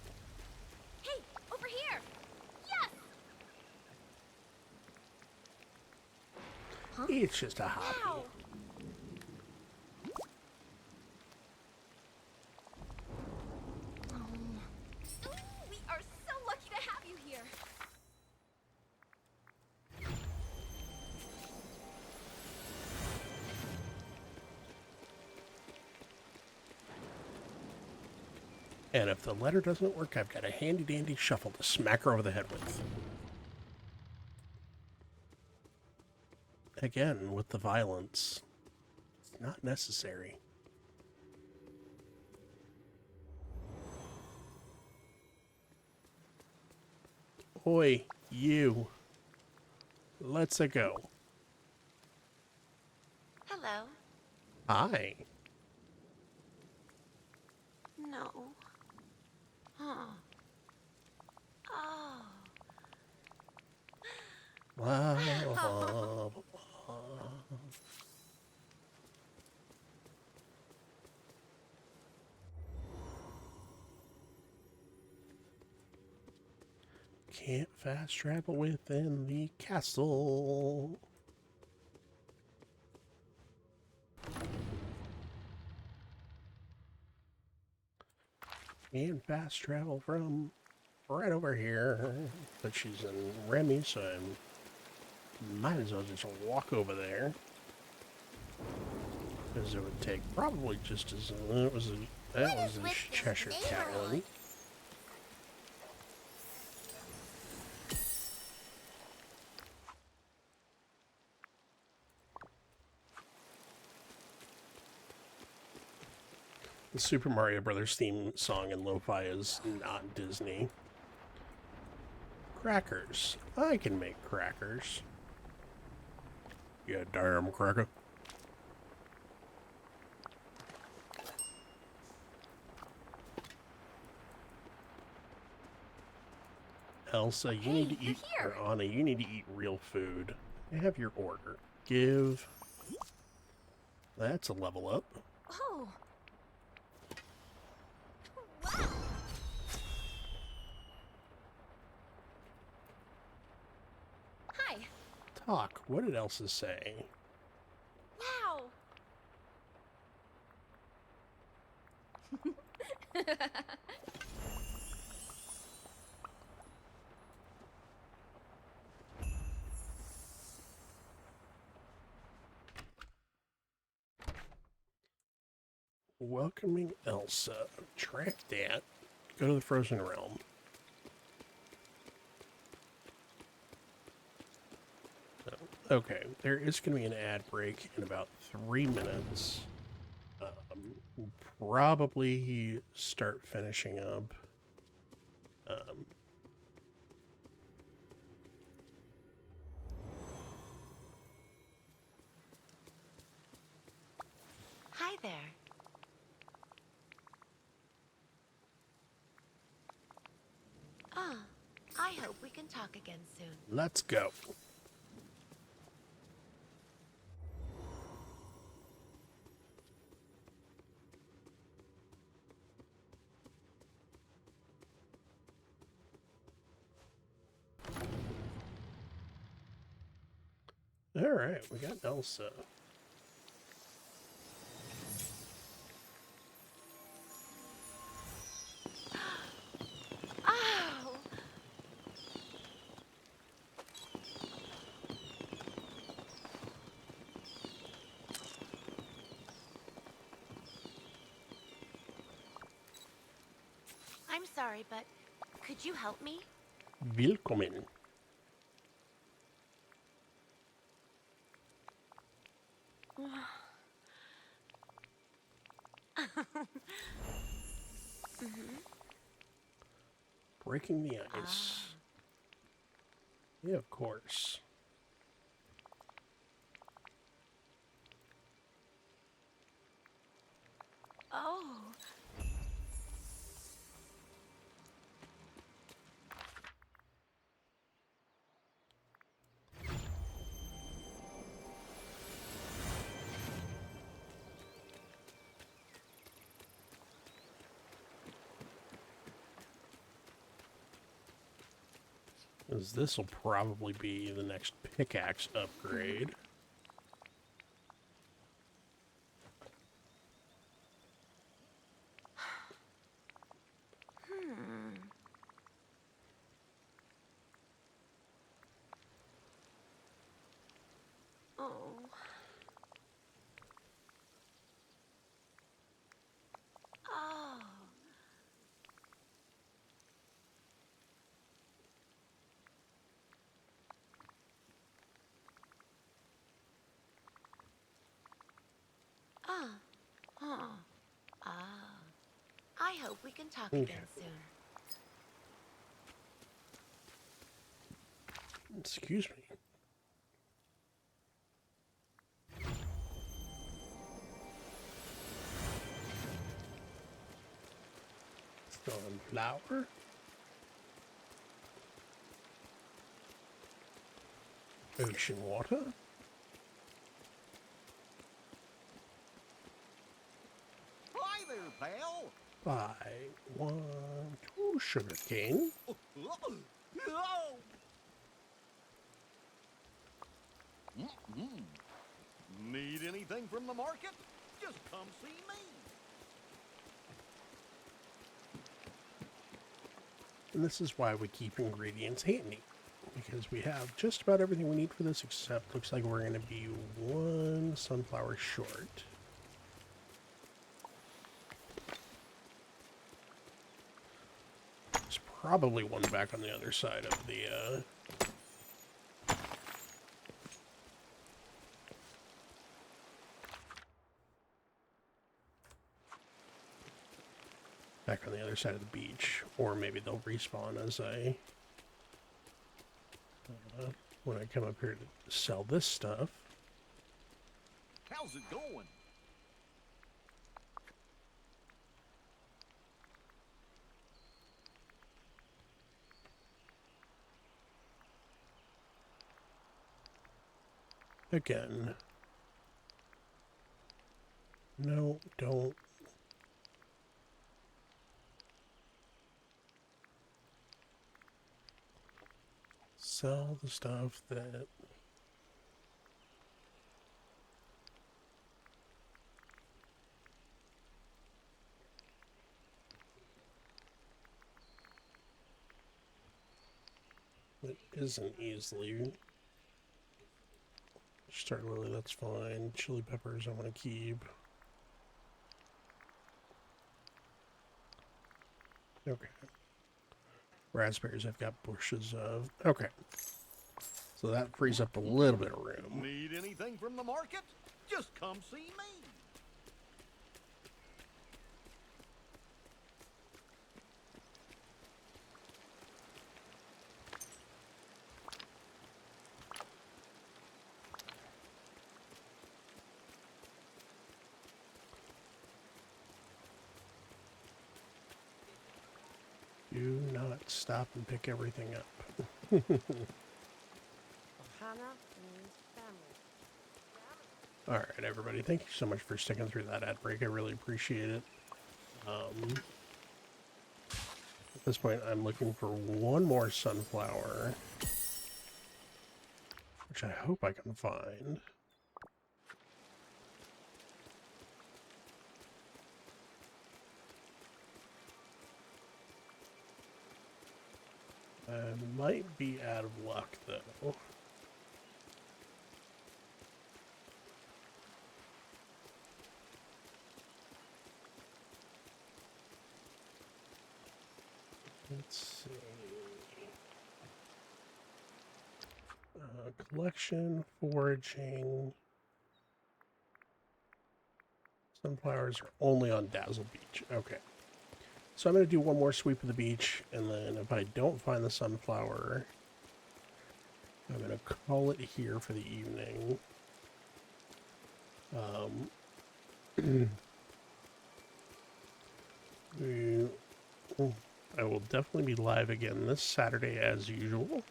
Speaker 4: Hey, over here! Yes! Huh?
Speaker 3: It's just a hobby.
Speaker 4: Wow! Ooh, we are so lucky to have you here.
Speaker 3: And if the letter doesn't work, I've got a handy-dandy shuffle to smack her over the head with. Again, with the violence, it's not necessary. Oi, you. Let's go.
Speaker 7: Hello.
Speaker 3: Hi.
Speaker 7: No. Huh. Oh.
Speaker 3: Blah, blah, blah. Can't fast travel within the castle. And fast travel from right over here. But she's in Remy, so I might as well just walk over there. Because it would take probably just as that was a Cheshire Cat one. The Super Mario Brothers theme song in lo-fi is not Disney. Crackers. I can make crackers. Yeah, damn cracker. Elsa, you need to
Speaker 4: you're
Speaker 3: eat,
Speaker 4: here.
Speaker 3: or Anna, you need to eat real food. Have your order. Give. That's a level up.
Speaker 4: Oh. Wow. Hi.
Speaker 3: Talk. What did Elsa say?
Speaker 4: Wow.
Speaker 3: Welcoming Elsa. Track that. Go to the Frozen Realm. Okay, there is going to be an ad break in about 3 minutes. Probably start finishing up.
Speaker 7: Hi there. I hope we can talk again soon.
Speaker 3: Let's go. All right, we got Elsa.
Speaker 7: Oh! I'm sorry, but could you help me?
Speaker 3: Willkommen. Breaking the ice. Yeah, of course.
Speaker 7: Oh.
Speaker 3: As this will probably be the next pickaxe upgrade.
Speaker 7: Oh. Oh. I hope we can talk again soon.
Speaker 3: Excuse me. Sunflower. Ocean water.
Speaker 6: Hi there, pal.
Speaker 3: Buy 1, 2 sugar cane.
Speaker 6: Need anything from the market? Just come see me.
Speaker 3: And this is why we keep ingredients handy. Because we have just about everything we need for this, except looks like we're going to be 1 sunflower short. There's probably one back on the other side of the, back on the other side of the beach. Or maybe they'll respawn as I... when I come up here to sell this stuff.
Speaker 6: How's it going?
Speaker 3: Again. No, don't. Sell the stuff that... isn't easily. Star lily, that's fine. Chili peppers, I want to keep. Okay. Raspberries, I've got bushes of. Okay. So that frees up a little bit of room.
Speaker 5: Need anything from the market? Just come see me.
Speaker 3: Do not stop and pick everything up.
Speaker 4: Hannah means family.
Speaker 3: All right, everybody. Thank you so much for sticking through that ad break. I really appreciate it. At this point, I'm looking for one more sunflower, which I hope I can find. I might be out of luck, though. Let's see. Collection, foraging. Sunflowers are only on Dazzle Beach. Okay. So I'm going to do one more sweep of the beach, and then if I don't find the sunflower, I'm going to call it here for the evening. I will definitely be live again this Saturday as usual.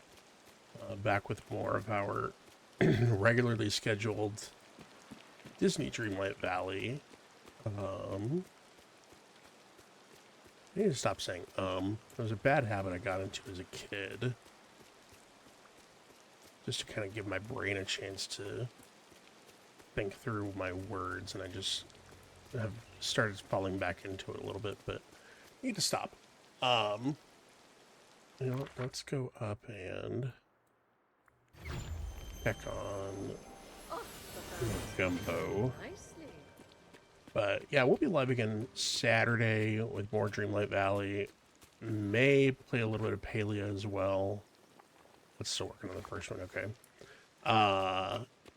Speaker 3: Back with more of our regularly scheduled Disney Dreamlight Valley. I need to stop saying It was a bad habit I got into as a kid. Just to kind of give my brain a chance to think through my words, and I just have started falling back into it a little bit, but I need to stop. You know what, let's go up and check on Gumbo.
Speaker 4: Nicely.
Speaker 3: But yeah, we'll be live again Saturday with more Dreamlight Valley. May play a little bit of Palia as well. Let's still working on the first one, okay.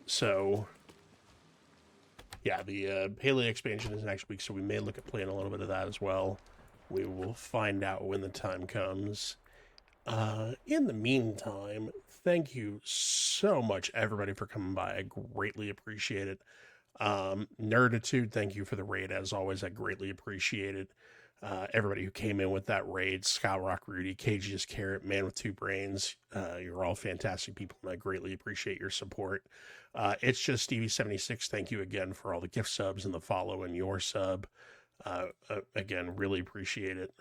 Speaker 3: So yeah, the Palia expansion is next week, so we may look at playing a little bit of that as well. We will find out when the time comes. In the meantime, thank you so much, everybody, for coming by. I greatly appreciate it. Nerditude, thank you for the raid. As always, I greatly appreciate it. Everybody who came in with that raid, Scott Rock, Rudy, KGS Carrot, Man with Two Brains, you're all fantastic people, and I greatly appreciate your support. It's just Stevie76. Thank you again for all the gift subs and the follow and your sub. Again, really appreciate it.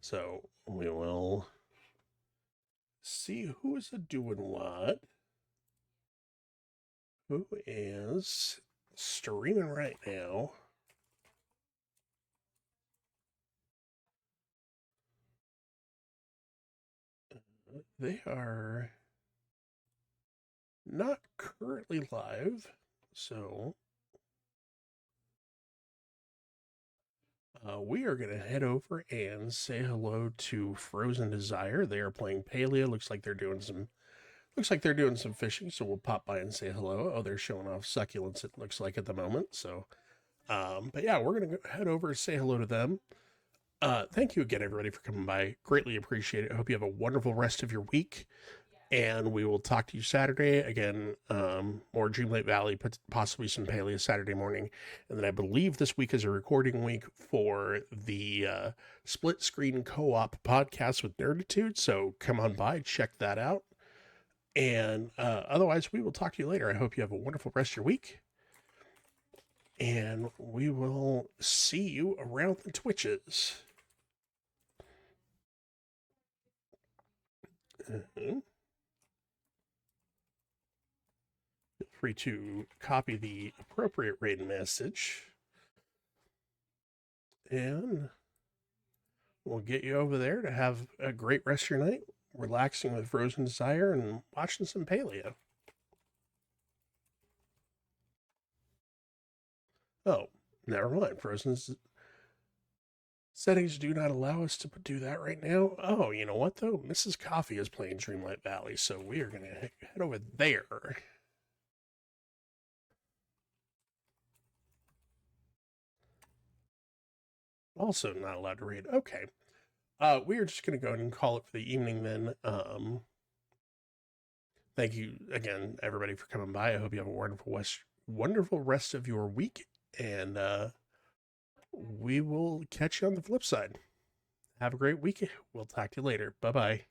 Speaker 3: So we will see who is doing what. Who is streaming right now? They are not currently live, so we are going to head over and say hello to Frozen Desire. They are playing Palia. Looks like they're doing some fishing, so we'll pop by and say hello. Oh, they're showing off succulents, it looks like, at the moment. So, but yeah, we're going to head over and say hello to them. Thank you again, everybody, for coming by. Greatly appreciate it. I hope you have a wonderful rest of your week, and we will talk to you Saturday. Again, more Dreamlight Valley, possibly some Palia Saturday morning. And then I believe this week is a recording week for the Split Screen Co-op podcast with Nerditude. So come on by, check that out. And otherwise, we will talk to you later. I hope you have a wonderful rest of your week. And we will see you around the Twitches. Feel free to copy the appropriate raid message. And we'll get you over there to have a great rest of your night, relaxing with Frozen Desire and watching some Paleo. Oh, never mind. Frozen's settings do not allow us to do that right now. Oh, you know what, though? Mrs. Coffee is playing Dreamlight Valley, so we are going to head over there. Also not allowed to read. Okay. We are just going to go ahead and call it for the evening then. Thank you again, everybody, for coming by. I hope you have a wonderful rest of your week, and we will catch you on the flip side. Have a great week. We'll talk to you later. Bye-bye.